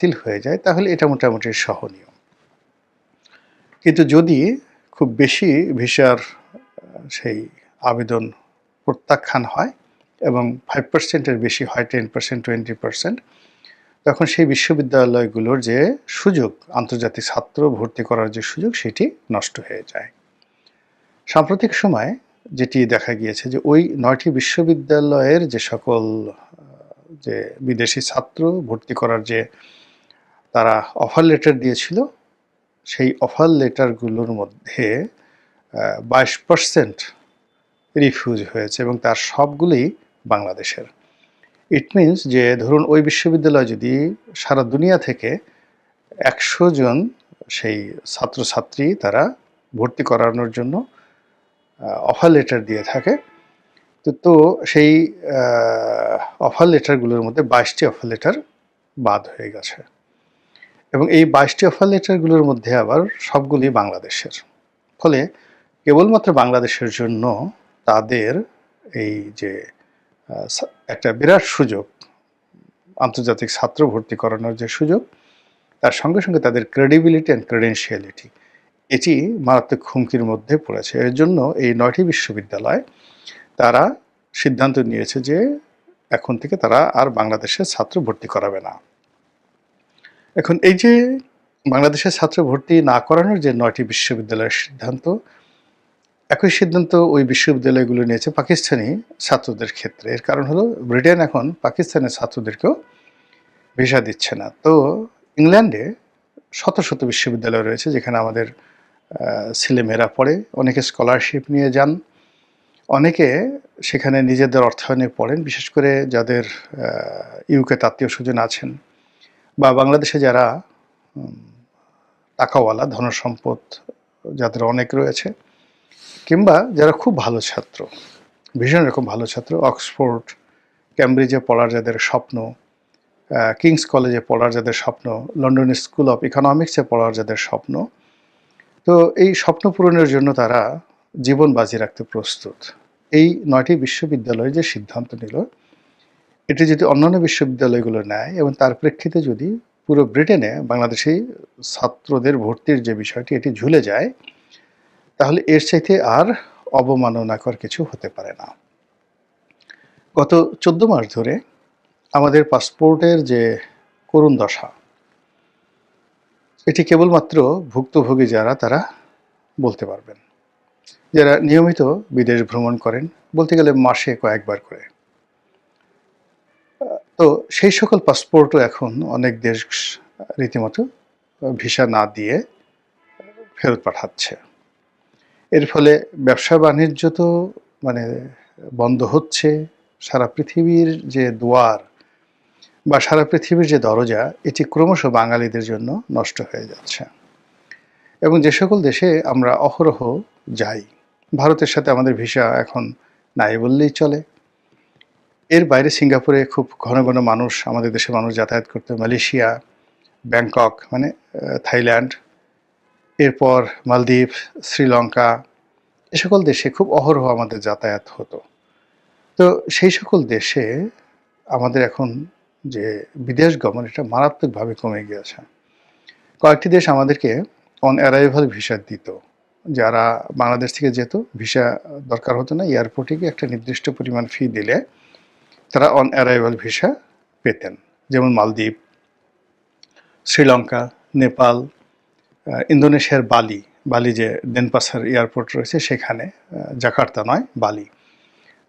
বাতিল হয়ে যায় তাহলে এটা মোটামুটি সহনীয়। কিন্তু যদি খুব বেশি ভিসার সেই আবেদন প্রত্যাখ্যান হয় এবং 5% এর বেশি হয়, 10%, 20%, তখন সেই বিশ্ববিদ্যালয়গুলোর যে সুযোগ, আন্তর্জাতিক ছাত্র ভর্তি করার যে সুযোগ, সেটি নষ্ট হয়ে যায়। সাম্প্রতিক সময়ে যেটি দেখা গিয়েছে যে ওই 9টি বিশ্ববিদ্যালয়ের যে সকল যে বিদেশি ছাত্র ভর্তি করার যে তারা অফার লেটার দিয়েছিল, সেই অফার লেটারগুলোর মধ্যে 22% রিফিউজ হয়েছে এবং তার সবগুলোই বাংলাদেশের। ইট মিনস যে ধরুন ওই বিশ্ববিদ্যালয় যদি সারা দুনিয়া থেকে 100 জন সেই ছাত্রছাত্রী তারা ভর্তি করানোর জন্য অফার লেটার দিয়ে থাকে, তো সেই অফার লেটারগুলোর মধ্যে 22টি অফার লেটার বাদ হয়ে গেছে এবং এই 22টি অফার লেটারগুলোর মধ্যে আবার সবগুলি বাংলাদেশের। ফলে কেবলমাত্র বাংলাদেশের জন্য তাদের এই যে একটা বিরাট সুযোগ, আন্তর্জাতিক ছাত্র ভর্তি করানোর যে সুযোগ, তার সঙ্গে সঙ্গে তাদের ক্রেডিবিলিটি অ্যান্ড ক্রেডেনশিয়ালিটি, এটি মারাত্মক হুমকির মধ্যে পড়েছে। এর জন্য এই 9টি বিশ্ববিদ্যালয় তারা সিদ্ধান্ত নিয়েছে যে এখন থেকে তারা আর বাংলাদেশের ছাত্র ভর্তি করাবে না। এখন এই যে বাংলাদেশের ছাত্র ভর্তি না করানোর যে 9টি বিশ্ববিদ্যালয়ের সিদ্ধান্ত, একই সিদ্ধান্ত ওই বিশ্ববিদ্যালয়গুলো নিয়েছে পাকিস্তানি ছাত্রদের ক্ষেত্রে। এর কারণ হলো ব্রিটেন এখন পাকিস্তানের ছাত্রদেরকেও ভিসা দিচ্ছে না। তো ইংল্যান্ডে শত শত বিশ্ববিদ্যালয় রয়েছে যেখানে আমাদের ছেলেমেয়েরা পড়ে, অনেকে স্কলারশিপ নিয়ে যান, অনেকে সেখানে নিজেদের অর্থায়নে পড়েন, বিশেষ করে যাদের ইউকেতে আত্মীয় স্বজন আছেন বা বাংলাদেশে যারা টাকাওয়ালা, ধনসম্পদ যাদের অনেক রয়েছে, কিংবা যারা খুব ভালো ছাত্র, ভীষণ রকম ভালো ছাত্র, অক্সফোর্ড, ক্যামব্রিজে পড়ার যাদের স্বপ্ন, কিংস কলেজে পড়ার যাদের স্বপ্ন, লন্ডন স্কুল অফ ইকোনমিক্সে পড়ার যাদের স্বপ্ন, তো এই স্বপ্ন পূরণের জন্য তারা জীবন বাজি রাখতে প্রস্তুত। এই 9টি বিশ্ববিদ্যালয় যে সিদ্ধান্ত নিল, এটি যদি অন্যান্য বিশ্ববিদ্যালয়গুলো নেয় এবং তার প্রেক্ষিতে যদি পুরো ব্রিটেনে বাংলাদেশি ছাত্রদের ভর্তির যে বিষয়টি এটি ঝুলে যায়, তাহলে এর চাইতে আর অবমাননাকর কিছু হতে পারে না। গত 14 মাস ধরে আমাদের পাসপোর্টের যে করুণ দশা, এটি কেবলমাত্র ভুক্তভোগী যারা তারা বলতে পারবেন, যারা নিয়মিত বিদেশ ভ্রমণ করেন, বলতে গেলে মাসে কয়েকবার করে। তো সেই সকল পাসপোর্টও এখন অনেক দেশ রীতিমতো ভিসা না দিয়ে ফেরত পাঠাচ্ছে। এর ফলে ব্যবসা বাণিজ্য তো মানে বন্ধ হচ্ছে, সারা পৃথিবীর যে দুয়ার বা সারা পৃথিবীর যে দরজা, এটি ক্রমশ বাঙালিদের জন্য নষ্ট হয়ে যাচ্ছে। এবং যে সকল দেশে আমরা অহরহ যাই, ভারতের সাথে আমাদের ভিসা এখন নাই বললেই চলে। এর বাইরে সিঙ্গাপুরে খুব ঘন ঘন মানুষ, আমাদের দেশের মানুষ যাতায়াত করতে, মালয়েশিয়া, ব্যাংকক মানে থাইল্যান্ড, এরপর মালদ্বীপ, শ্রীলঙ্কা, এ সকল দেশে খুব অহরহ আমাদের যাতায়াত হতো। তো সেই সকল দেশে আমাদের এখন যে বিদেশ গমন, এটা মারাত্মকভাবে কমে গিয়েছে। কয়েকটি দেশ আমাদেরকে অন অ্যারাইভাল ভিসা দিত, যারা বাংলাদেশ থেকে যেত, ভিসা দরকার হতো না, এয়ারপোর্টে গিয়ে একটা নির্দিষ্ট পরিমাণ ফি দিলে তারা অন অ্যারাইভাল ভিসা পেতেন। যেমন মালদ্বীপ, শ্রীলঙ্কা, নেপাল, ইন্দোনেশিয়ার বালি যে ডেনপাসার এয়ারপোর্ট রয়েছে সেখানে, জাকার্তা নয়, বালি।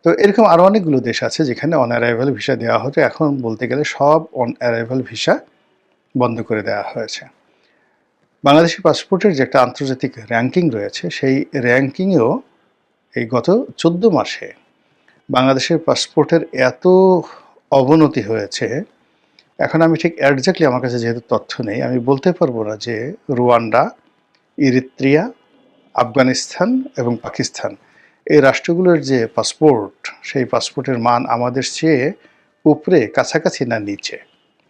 তো এরকম আরও অনেকগুলো দেশ আছে যেখানে অন অ্যারাইভাল ভিসা দেওয়া হতো। এখন বলতে গেলে সব অন অ্যারাইভাল ভিসা বন্ধ করে দেওয়া হয়েছে। বাংলাদেশি পাসপোর্টের যে একটা আন্তর্জাতিক র্যাঙ্কিং রয়েছে, সেই র্যাঙ্কিংয়েও এই গত 14 মাসে বাংলাদেশের পাসপোর্টের এত অবনতি হয়েছে, এখন আমি ঠিক একজ্যাক্টলি, আমার কাছে যেহেতু তথ্য নেই, আমি বলতে পারবো না যে রুয়ান্ডা, ইরিত্রিয়া, আফগানিস্তান এবং পাকিস্তান, এই রাষ্ট্রগুলোর যে পাসপোর্ট, সেই পাসপোর্টের মান আমাদের চেয়ে উপরে, কাছাকাছি না নিচে।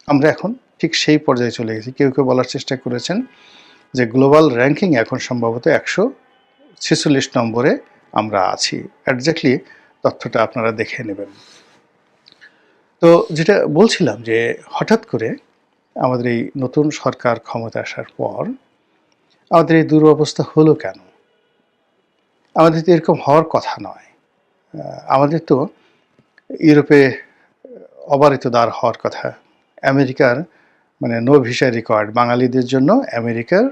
আমরা এখন ঠিক সেই পর্যায়ে চলে গেছি। কেউ কেউ বলার চেষ্টা করেছেন যে গ্লোবাল র্যাঙ্কিং এখন সম্ভবত 146 নম্বরে আমরা আছি। একজ্যাক্টলি তথ্যটা আপনারা দেখে নেবেন। তো যেটা বলছিলাম যে হঠাৎ করে আমাদের এই নতুন সরকার ক্ষমতায় আসার পর আমাদের এই দুরবস্থা হলো কেন? আমাদের তো এরকম হওয়ার কথা নয়। আমাদের তো ইউরোপে অবারিত দ্বার হওয়ার কথা। আমেরিকার মানে নো ভিসা রিকোয়ার্ড বাঙালিদের জন্য আমেরিকার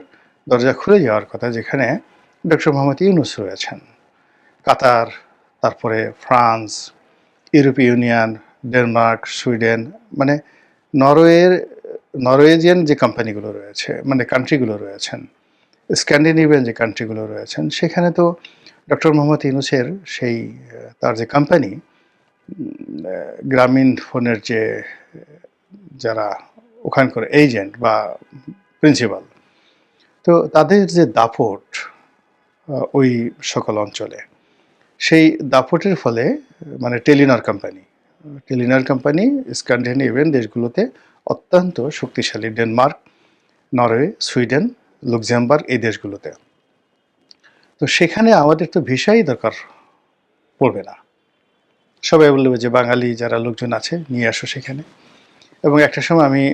দরজা খুলে যাওয়ার কথা, যেখানে ডক্টর মোহাম্মদ ইউনূস রয়েছেন। কাতার, তারপরে ফ্রান্স, ইউরোপীয় ইউনিয়ন, ডেনমার্ক, সুইডেন, মানে নরওয়েজিয়ান যে কোম্পানিগুলো রয়েছে, মানে কান্ট্রিগুলো রয়েছেন, স্ক্যান্ডিনেভিয়ান যে কান্ট্রিগুলো রয়েছেন, সেখানে তো ডক্টর মোহাম্মদ ইউনূসের সেই তার যে কোম্পানি, গ্রামীণ ফোনের যে যারা ওখানকার এজেন্ট বা প্রিন্সিপাল, তো তাদের যে দাপট ওই সকল অঞ্চলে, সেই দাপটের ফলে মানে টেলিনর কোম্পানি স্ক্যান্ডিনেভিয়ান দেশগুলোতে অত্যন্ত শক্তিশালী, ডেনমার্ক, নরওয়ে, সুইডেন, লুক্সেমবার্গ এই দেশগুলোতে। তো সেখানে আমাদের তো ভিসাই দরকার পড়বে না। সবাই বলবে যে বাঙালি যারা লোকজন আছে নিয়ে আসো সেখানে। এবং একটা সময় আমি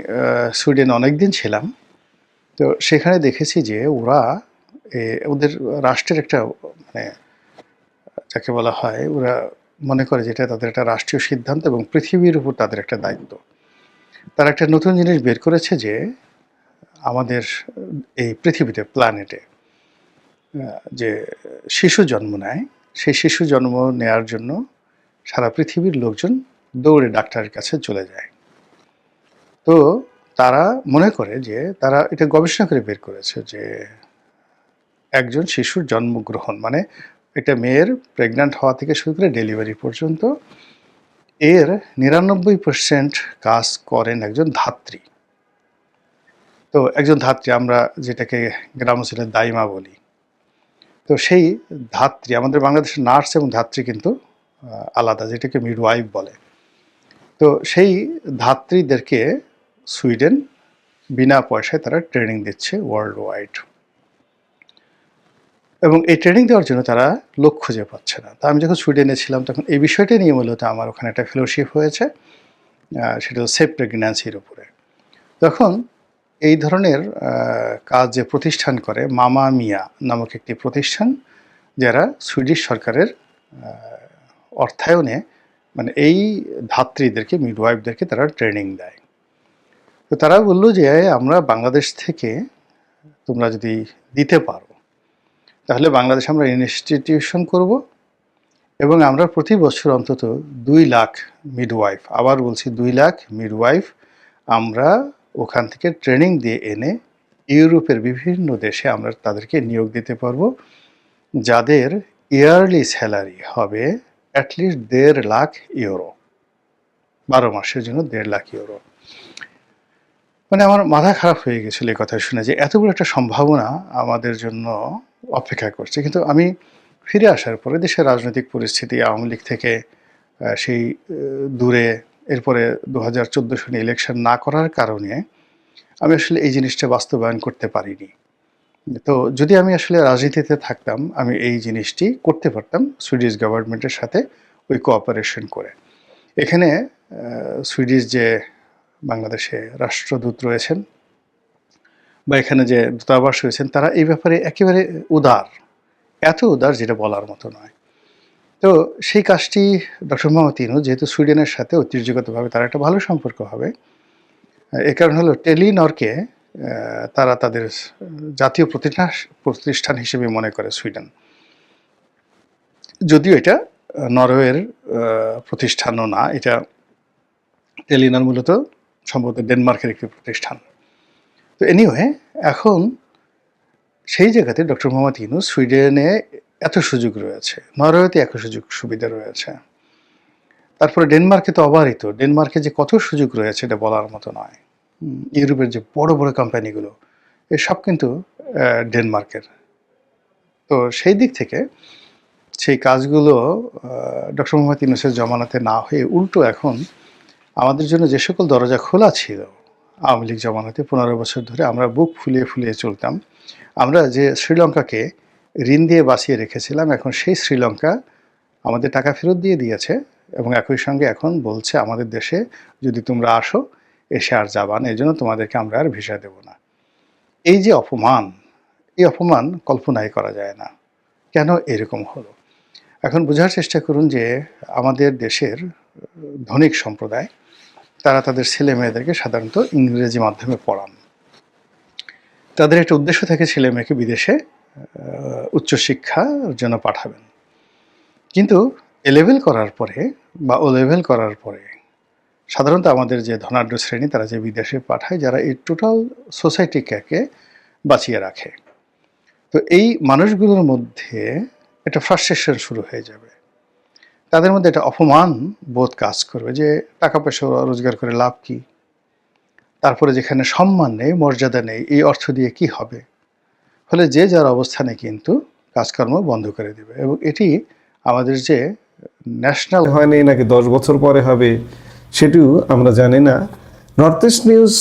সুইডেন অনেকদিন ছিলাম, তো সেখানে দেখেছি যে ওরা ওদের রাষ্ট্রের একটা মানে যাকে বলা হয়, ওরা মনে করে যে এটা তাদের একটা রাষ্ট্রীয় সিদ্ধান্ত এবং পৃথিবীর উপর তাদের একটা দায়িত্ব। তারা একটা নতুন জিনিস বের করেছে যে আমাদের এই পৃথিবীতে, প্ল্যানেটে যে শিশু জন্ম নেয়, সেই শিশু জন্ম নেয়ার জন্য সারা পৃথিবীর লোকজন দৌড়ে ডাক্তারের কাছে চলে যায়। তো তারা মনে করে যে তারা এটা গবেষণা করে বের করেছে যে একজন শিশুর জন্মগ্রহণ মানে একটা মেয়ের প্রেগন্যান্ট হওয়া থেকে শুরু করে ডেলিভারি পর্যন্ত এর ৯৯% কাজ করেন একজন ধাত্রী। তো একজন ধাত্রী, আমরা যেটাকে গ্রাম অঞ্চলে দাইমা বলি, তো সেই ধাত্রী, আমাদের বাংলাদেশের নার্স এবং ধাত্রী কিন্তু আলাদা, যেটাকে মিডওয়াইফ বলে। তো সেই ধাত্রীদেরকে সুইডেন বিনা পয়সায় তারা ট্রেনিং দিচ্ছে ওয়ার্ল্ড ওয়াইড, এবং এই ট্রেনিং দেওয়ার জন্য তারা লোক খুঁজে পাচ্ছে না। তা আমি যখন সুইডেনে ছিলাম তখন এই বিষয়টা নিয়ে মূলত আমার ওখানে একটা ফেলোশিপ হয়েছে, সেটা হলো সেফ প্রেগন্যান্সির উপরে। তখন এই ধরনের কাজ যে প্রতিষ্ঠান করে, মামা মিয়া নামক একটি প্রতিষ্ঠান, যারা সুইডিশ সরকারের অর্থায়নে মানে এই ধাত্রীদেরকে, মিডওয়াইফদেরকে তারা ট্রেনিং দেয়। তো তারা বললো যে আমরা বাংলাদেশ থেকে তোমরা যদি দিতে পারো তাহলে বাংলাদেশে আমরা ইনস্টিটিউশন করব এবং আমরা প্রতি বছর অন্তত ২ লাখ মিডওয়াইফ, আবার বলছি ২ লাখ মিডওয়াইফ আমরা ওখান থেকে ট্রেনিং দিয়ে এনে ইউরোপের বিভিন্ন দেশে আমরা তাদেরকে নিয়োগ দিতে পারবো, যাদের ইয়ারলি স্যালারি হবে অ্যাটলিস্ট ১.৫ লাখ ইউরো, ১২ মাসের জন্য ১.৫ লাখ ইউরো। মানে আমার মাথা খারাপ হয়ে গেছিল এই কথা শুনে যে এত বড় একটা সম্ভাবনা আমাদের জন্য অপেক্ষা করছে। কিন্তু আমি ফিরে আসার পরে দেশের রাজনৈতিক পরিস্থিতি, আওয়ামী লীগ থেকে সেই দূরে, এরপরে ২০১৪ সনে ইলেকশন না করার কারণে আমি আসলে এই জিনিসটা বাস্তবায়ন করতে পারিনি। তো যদি আমি আসলে রাজনীতিতে থাকতাম, আমি এই জিনিসটি করতে পারতাম সুইডিশ গভর্নমেন্টের সাথে ওই কোঅপারেশন করে। এখানে সুইডিশ যে বাংলাদেশে রাষ্ট্রদূত রয়েছেন বা এখানে যে দূতাবাস রয়েছেন, তারা এই ব্যাপারে একেবারে উদার, এত উদার যেটা বলার মতো নয়। তো সেই কাজটি ডক্টর মোহাম্মদ ইউনূস, যেহেতু সুইডেনের সাথে ঐতিহ্যগতভাবে তার একটা ভালো সম্পর্ক হবে, এ কারণ হলো টেলিনরকে তারা তাদের জাতীয় প্রতিষ্ঠান হিসেবে মনে করে সুইডেন, যদিও এটা নরওয়ের প্রতিষ্ঠানও না, এটা টেলিনর মূলত সম্ভবত ডেনমার্কের একটি প্রতিষ্ঠান। তো এনিওয়ে, এখন সেই জায়গাতে ডক্টর মোহাম্মদ ইউনূস সুইডেনে এত সুযোগ রয়েছে, নরওয়েতে এত সুযোগ সুবিধা রয়েছে, তারপরে ডেনমার্কে তো অবারিত, ডেনমার্কে যে কত সুযোগ রয়েছে এটা বলার মতো নয়। ইউরোপের যে বড় বড় কোম্পানিগুলো, এসব কিন্তু ডেনমার্কের। তো সেই দিক থেকে সেই কাজগুলো ডক্টর মোহাম্মদ ইউনূসের জমানাতে না হয়ে উল্টো এখন আমাদের জন্য যে সকল দরজা খোলা ছিল আওয়ামী লীগ জমানাতে ১৫ বছর ধরে আমরা বুক ফুলিয়ে ফুলিয়ে চলতাম, আমরা যে শ্রীলঙ্কাকে ঋণ দিয়ে বাঁচিয়ে রেখেছিলাম, এখন সেই শ্রীলঙ্কা আমাদের টাকা ফেরত দিয়ে দিয়েছে এবং একই সঙ্গে এখন বলছে আমাদের দেশে যদি তোমরা আসো এসে আর যাবা না, এই জন্য তোমাদেরকে আমরা আর ভিসা দেব না। এই যে অপমান, এই অপমান কল্পনাই করা যায় না। কেন এরকম হলো? এখন বোঝার চেষ্টা করুন যে আমাদের দেশের ধনিক সম্প্রদায় তারা তাদের ছেলে মেয়েদেরকে সাধারণত ইংরেজি মাধ্যমে পড়ান। তাদের একটা উদ্দেশ্য থাকে ছেলে মেয়েকে বিদেশে উচ্চশিক্ষার জন্য পাঠাবেন। কিন্তু এ লেভেল করার পরে বা ও লেভেল করার পরে সাধারণত আমাদের যে ধনাঢ্য শ্রেণী তারা যে বিদেশে পাঠায়, যারা এই টোটাল সোসাইটিকে বাঁচিয়ে রাখে। তো এই মানুষগুলোর মধ্যে একটা ফ্রাস্ট্রেশন শুরু হয়ে যাবে। তাদের মধ্যে একটা অপমান বোধ কাজ করবে যে টাকা পয়সা রোজগার করে লাভ কি, তারপরে যেখানে সম্মান নেই, মর্যাদা নেই, এই অর্থ দিয়ে কি হবে? ফলে যে যার অবস্থানে কিন্তু কাজকর্ম বন্ধ করে দেবে। এবং এটি আমাদের যে ন্যাশনাল হয়নি নাকি 10 বছর পরে হবে সেটিও আমরা জানি না। নর্থ ইস্ট নিউজ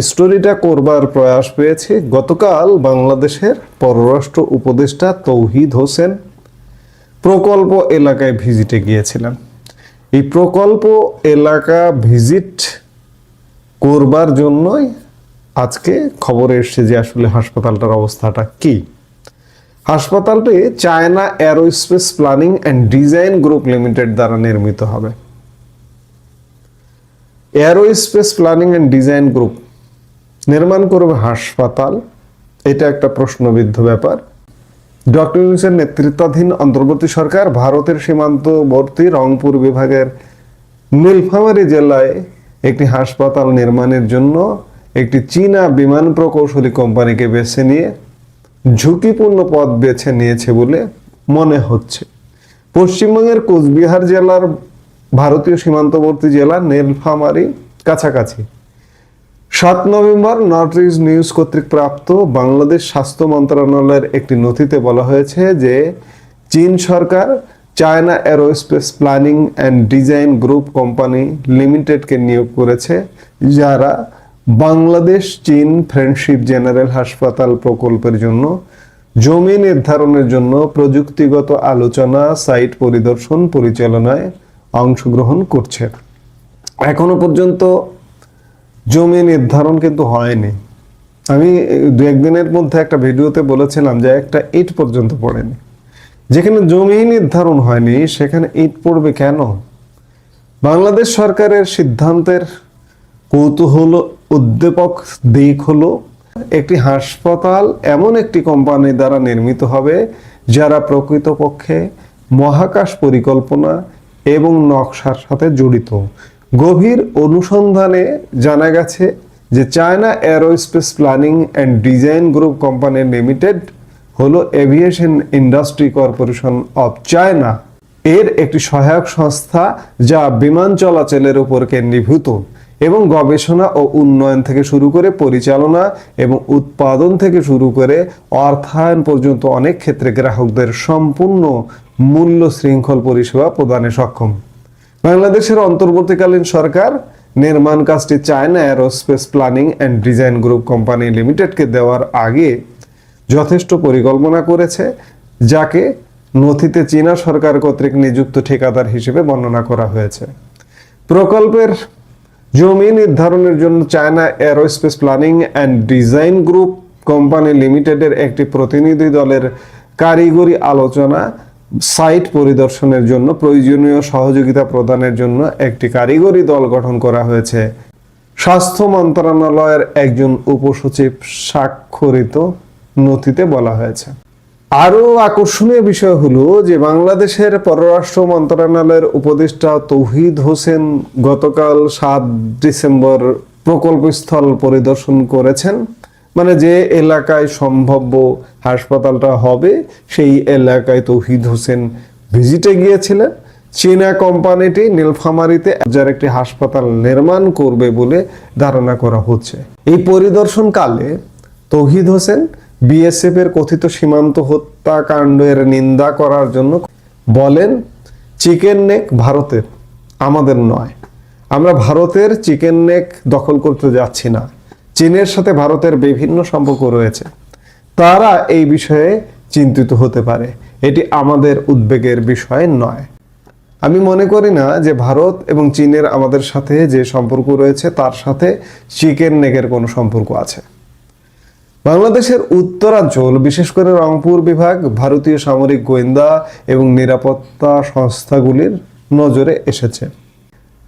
স্টোরিটা করবার প্রয়াস পেয়েছে। গতকাল বাংলাদেশের পররাষ্ট্র উপদেষ্টা তৌহিদ হোসেন প্রকল্প এলাকায় ভিজিটে গিয়েছিলেন। এই প্রকল্প এলাকা ভিজিট করবার জন্যই আজকে খবরে এসছে যে আসলে হাসপাতালটার অবস্থাটা কি। হাসপাতালটি China aerospace planning and design group limited দ্বারা নির্মিত হবে। Aerospace planning and design group নির্মাণ করবে হাসপাতাল, এটা একটা প্রশ্নবিদ্ধ ব্যাপার। ডক্টর ইউনূসের নেতৃত্বাধীন অন্তর্বর্তী সরকার ভারতের সীমান্তবর্তী রংপুর বিভাগের নীলফামারী জেলায় একটি হাসপাতাল নির্মাণের জন্য একটি চীনা বিমান প্রকৌশলী কোম্পানিকে বেছে নিয়ে ঝুঁকিপূর্ণ পথ বেছে নিয়েছে বলে মনে হচ্ছে। পশ্চিমবঙ্গের কোচবিহার জেলার ভারতীয় সীমান্তবর্তী জেলা নীলফামারী কাছাকাছি। 7 নভেম্বর নর্থ ইস্ট নিউজ কর্তৃক প্রাপ্ত বাংলাদেশ স্বাস্থ্য মন্ত্রণালয়ের একটি নথিতে বলা হয়েছে যে চীন সরকার China aerospace planning and design group company লিমিটেডকে নিয়োগ করেছে, যারা বাংলাদেশ চীন ফ্রেন্ডশিপ জেনারেল হাসপাতাল প্রকল্পের জন্য জমি নির্ধারণের জন্য প্রযুক্তিগত আলোচনা, সাইট পরিদর্শন পরিচালনায় অংশগ্রহণ করছে। এখনো পর্যন্ত জমি নির্ধারণ কিন্তু হয়নি। আমি 2-1 দিনের মধ্যে একটা ভিডিওতে বলেছিলাম যে একটা ইট পর্যন্ত পড়েনি। যেখানে জমি নির্ধারণ হয়নি সেখানে ইট পড়বে কেন? বাংলাদেশ সরকারের সিদ্ধান্তের কৌতূহল উদ্দীপক দিক হলো একটি হাসপাতাল এমন একটি কোম্পানি দ্বারা নির্মিত হবে যারা প্রকৃতপক্ষে মহাকাশ পরিকল্পনা এবং নকশার সাথে জড়িত। গভীর অনুসন্ধানে জানা গেছে যে China aerospace planning and design group company limited হলো aviation industry corporation of China এর একটি সহায়ক সংস্থা, যা বিমান চলাচলের উপর কেন্দ্রীভূত এবং গবেষণা ও উন্নয়ন থেকে শুরু করে পরিচালনা এবং উৎপাদন থেকে শুরু করে অর্থায়ন পর্যন্ত অনেক ক্ষেত্রে গ্রাহকদের সম্পূর্ণ মূল্য শৃঙ্খল পরিষেবা প্রদানে সক্ষম। বাংলাদেশের অন্তর্বর্তীকালীন সরকার নির্মাণ কাজটি China aerospace planning and design group company লিমিটেডকে দেওয়ার আগে যথেষ্ট পরিকল্পনা করেছে, যাকে নথিতে চীনা সরকার কর্তৃক নিযুক্ত ঠিকাদার হিসেবে বর্ণনা করা হয়েছে। প্রকল্পের জমি নির্ধারণের জন্য China aerospace planning and design group company লিমিটেডের একটি প্রতিনিধি দলের কারিগরি আলোচনা, সাইট পরিদর্শনের জন্য প্রয়োজনীয় সহযোগিতা প্রদানের জন্য একটি কারিগরি দল গঠন করা হয়েছে। স্বাস্থ্য মন্ত্রণালয়ের একজন উপসচিব স্বাক্ষরিত নথিতে বলা হয়েছে। আরো আকর্ষণীয় বিষয় হলো যে বাংলাদেশের পররাষ্ট্র মন্ত্রণালয়ের উপদেষ্টা তৌহিদ হোসেন গতকাল 7 ডিসেম্বর প্রকল্পস্থল পরিদর্শন করেছেন। মানে যে এলাকায় সম্ভাব্য হাসপাতালটা হবে সেই এলাকায় তৌহিদ হোসেন ভিজিটে গিয়েছিলেন। চীনা কোম্পানিটি নীলফামারীতে যার একটি হাসপাতাল নির্মাণ করবে বলে ধারণা করা হচ্ছে। এই পরিদর্শনকালে তৌহিদ হোসেন বিএসএফ এর কথিত সীমান্ত হত্যাকাণ্ডের নিন্দা করার জন্য বলেন, চিকেন নেক ভারতের, আমাদের নয়। আমরা ভারতের চিকেন নেক দখল করতে যাচ্ছি না। চীনের সাথে ভারতের বিভিন্ন সম্পর্ক রয়েছে, তারা এই বিষয়ে চিন্তিত হতে পারে, এটি আমাদের উদ্বেগের বিষয় নয়। আমি মনে করি না যে ভারত এবং চীনের আমাদের সাথে যে সম্পর্ক রয়েছে তার সাথে চিকেন নেকের কোনো সম্পর্ক আছে। বাংলাদেশের উত্তরাঞ্চল, বিশেষ করে রংপুর বিভাগ, ভারতীয় সামরিক গোয়েন্দা এবং নিরাপত্তা সংস্থাগুলির নজরে এসেছে।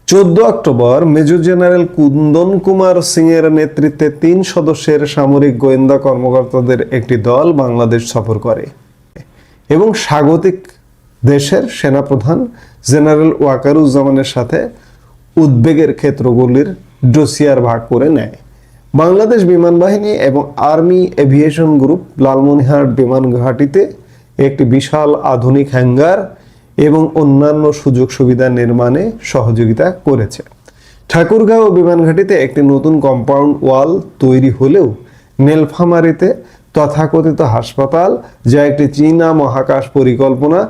14 October major general Kundan Kumar Singh এর নেতৃত্বে 3 সদস্যের সামরিক গোয়েন্দা কর্মকর্তাদের একটি দল বাংলাদেশ সফর করে এবং স্বাগতিক দেশের সেনাপ্রধান জেনারেল ওয়াকারুজ্জামানের সাথে উদ্বেগের ক্ষেত্রগুলির ডোসিয়ার ভাগ করে নেয়। বাংলাদেশ বিমান বাহিনী এবং আর্মি এভিয়েশন গ্রুপ লালমনিরহাট বিমান ঘাঁটিতে একটি বিশাল আধুনিক হ্যাঙ্গার এবং অন্যান্য সুযোগ সুবিধা নির্মাণে সহযোগিতা করেছে। ঠাকুরগাঁও বিমান ঘাঁটিতে একটি নতুন কম্পাউন্ড ওয়াল তৈরি হলেও নীলফামারীতে তথাকথিত হাসপাতাল, যা একটি চীনা মহাকাশ পরিকল্পনা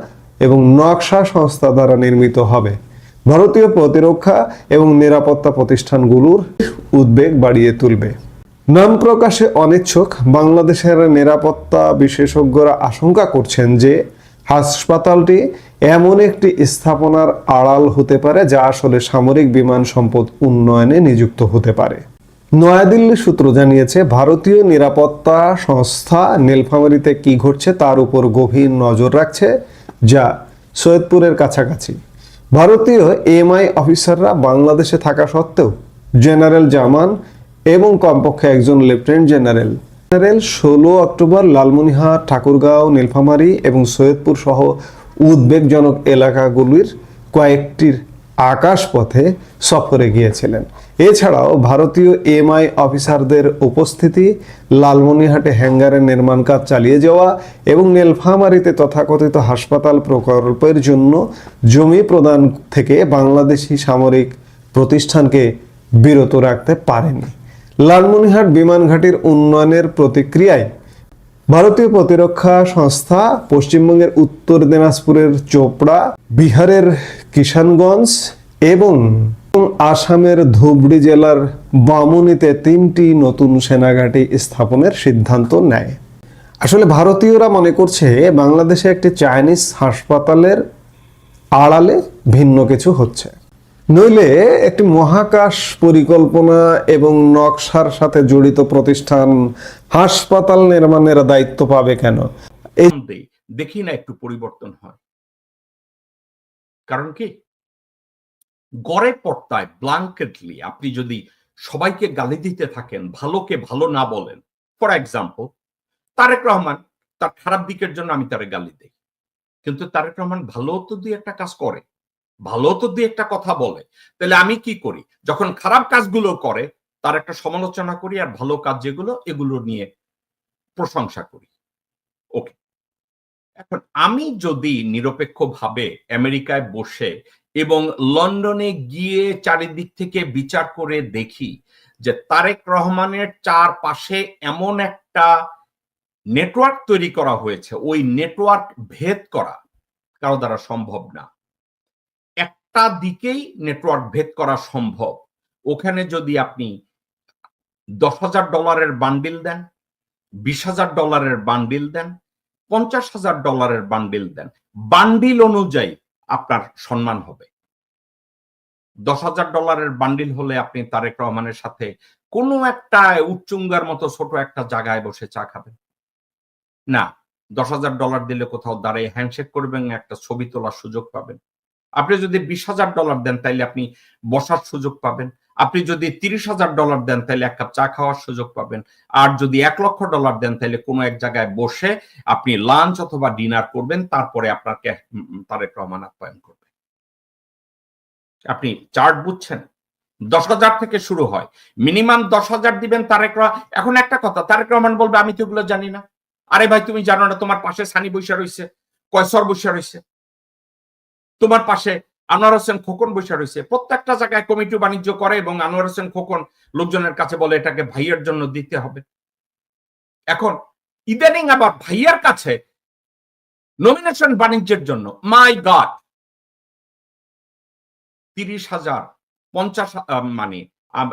এবং নকশা সংস্থা দ্বারা নির্মিত হবে, ভারতীয় প্রতিরক্ষা এবং নিরাপত্তা প্রতিষ্ঠানগুলোর উদ্বেগ বাড়িয়ে তুলবে। নাম প্রকাশে অনিচ্ছুক বাংলাদেশের নিরাপত্তা বিশেষজ্ঞরা আশঙ্কা করছেন যে হাসপাতালটি এমন একটি স্থাপনার আড়াল হতে পারে যা আসলে সামরিক বিমান সম্পদ উন্নয়নে নিযুক্ত হতে পারে। নয়াদিল্লি সূত্র জানিয়েছে, ভারতীয় নিরাপত্তা সংস্থা নীলফামারীতে কি ঘটছে তার উপর গভীর নজর রাখছে, যা সৈয়দপুরের কাছাকাছি। ভারতীয় এমআই অফিসাররা বাংলাদেশে থাকা সত্ত্বেও জেনারেল জামান এবং কমপক্ষে একজন lieutenant general 16 October Lalmonirhat, Thakurgaon, Nilphamari এবং সৈয়দপুর সহ উদ্বেগজনক এলাকাগুলির কয়েকটির আকাশপথে সফরে গিয়েছিলেন। এছাড়াও ভারতীয় এমআই অফিসারদের উপস্থিতি, লালমনিরহাটে হ্যাঙ্গারের নির্মাণ কাজ চালিয়ে যাওয়া এবং নীলফামারীতে তথাকথিত হাসপাতাল প্রকল্পের জন্য জমি প্রদান থেকে বাংলাদেশি সামরিক প্রতিষ্ঠানকে বিরত রাখতে পারেনি। লালমনিরহাট বিমান ঘাঁটির উন্নয়নের প্রতিক্রিয়ায় ভারতীয় প্রতিরক্ষা সংস্থা পশ্চিমবঙ্গের উত্তর দিনাজপুরের চোপড়া, বিহারের কিষানগঞ্জ এবং আসামের ধুবড়ী জেলার বামুনিতে 3টি নতুন সেনাঘাঁটি স্থাপনের সিদ্ধান্ত নেয়। আসলে ভারতীয়রা মনে করছে বাংলাদেশে একটি চাইনিজ হাসপাতালের আড়ালে ভিন্ন কিছু হচ্ছে, নইলে একটি মহাকাশ পরিকল্পনা এবং নকশার সাথে জড়িত প্রতিষ্ঠান হাসপাতাল নির্মাণের দায়িত্ব পাবে কেন? দেখি না একটু পরিবর্তন হয়। কারণ কি, গড়ে পর্দায় ব্ল্যাঙ্কেটলি আপনি যদি সবাইকে গালি দিতে থাকেন, ভালোকে ভালো না বলেন, ফর এক্সাম্পল তারেক রহমান, তার খারাপ দিকের জন্য আমি তারে গালি দিই, কিন্তু তারেক রহমান ভালো তো দুই একটা কাজ করে, ভালো তো দুই একটা কথা বলে, তাহলে আমি কি করি, যখন খারাপ কাজগুলো করে তার একটা সমালোচনা করি, আর ভালো কাজ যেগুলো এগুলো নিয়ে প্রশংসা করি। ওকে, এখন আমি যদি নিরপেক্ষভাবে আমেরিকায় বসে এবং লন্ডনে গিয়ে চারিদিক থেকে বিচার করে দেখি যে তারেক রহমানের চারপাশে এমন একটা নেটওয়ার্ক তৈরি করা হয়েছে, ওই নেটওয়ার্ক ভেদ করা কারো দ্বারা সম্ভব না। একটা দিকেই নেটওয়ার্ক ভেদ করা সম্ভব, ওখানে যদি আপনি $10,000 বান্ডিল দেন, $20,000 বান্ডিল দেন, $50,000 বান্ডিল দেন, বান্ডিল অনুযায়ী আপনার সম্মান হবে। $10,000 বান্ডিল হলে আপনি তারেক রহমানের সাথে কোনো একটা উচ্চুঙ্গার মতো ছোট একটা জায়গায় বসে চা খাবেন না। $10,000 দিলে কোথাও দাঁড়িয়ে হ্যান্ডশেক করবেন, একটা ছবি তোলার সুযোগ পাবেন। আপনি যদি $20,000 দেন তাইলে আপনি বসার সুযোগ পাবেন। আপনি যদি $30,000 দেন তাহলে এক কাপ চা খাওয়ার সুযোগ পাবেন। আর যদি $1,00,000 দেন তাহলে কোনো এক জায়গায় বসে আপনি লাঞ্চ অথবা ডিনার করবেন, তারপরে আপনাকে তারেক রহমান আপ্যায়ন করবে। আপনি চার্ট বুঝছেন? 10,000 থেকে শুরু হয়, মিনিমাম 10,000 দিবেন তারেক রহমান। এখন একটা কথা, তারেক রহমান বলবে আমি তো এগুলো জানি না। আরে ভাই, তুমি জানো না তোমার পাশে সানি বৈশা রয়েছে, কয়সর বৈশা রয়েছে, তোমার পাশে আনোয়ার হোসেন খোকন বসে রয়েছে, প্রত্যেকটা জায়গায় কমিটি বাণিজ্য করে এবং আনোয়ার হোসেন খোকন লোকজনের কাছে বলে এটাকে ভাইয়ের জন্য দিতে হবে। এখন ইদানিং আবার ভাইয়ার কাছে নমিনেশন বাণিজ্যের জন্য, মাই গড, 30,000, 50, মানে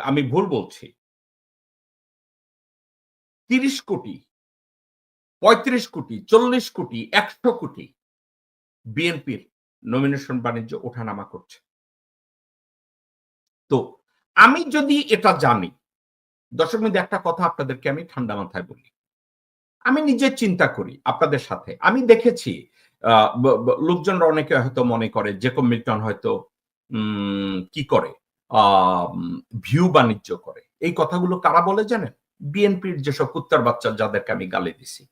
আমি ভুল বলছি, 30 কোটি, 35 কোটি, 40 কোটি, 100 কোটি বিএনপির নমিনেশন বাণিজ্য ওঠানামা করছে। তো আমি যদি এটা জানি, দর্শক বিন্দু, একটা কথা আপনাদেরকে আমি ঠান্ডা মাথায় বলি, আমি নিজে চিন্তা করি আপনাদের সাথে, আমি দেখেছি লোকজনরা অনেকে হয়তো মনে করে জেকব মিল্টন হয়তো কি করে, ভিউ বাণিজ্য করে। এই কথাগুলো কারা বলে জানেন? বিএনপির যেসব কুত্তার বাচ্চা যাদেরকে আমি গালি দিছি,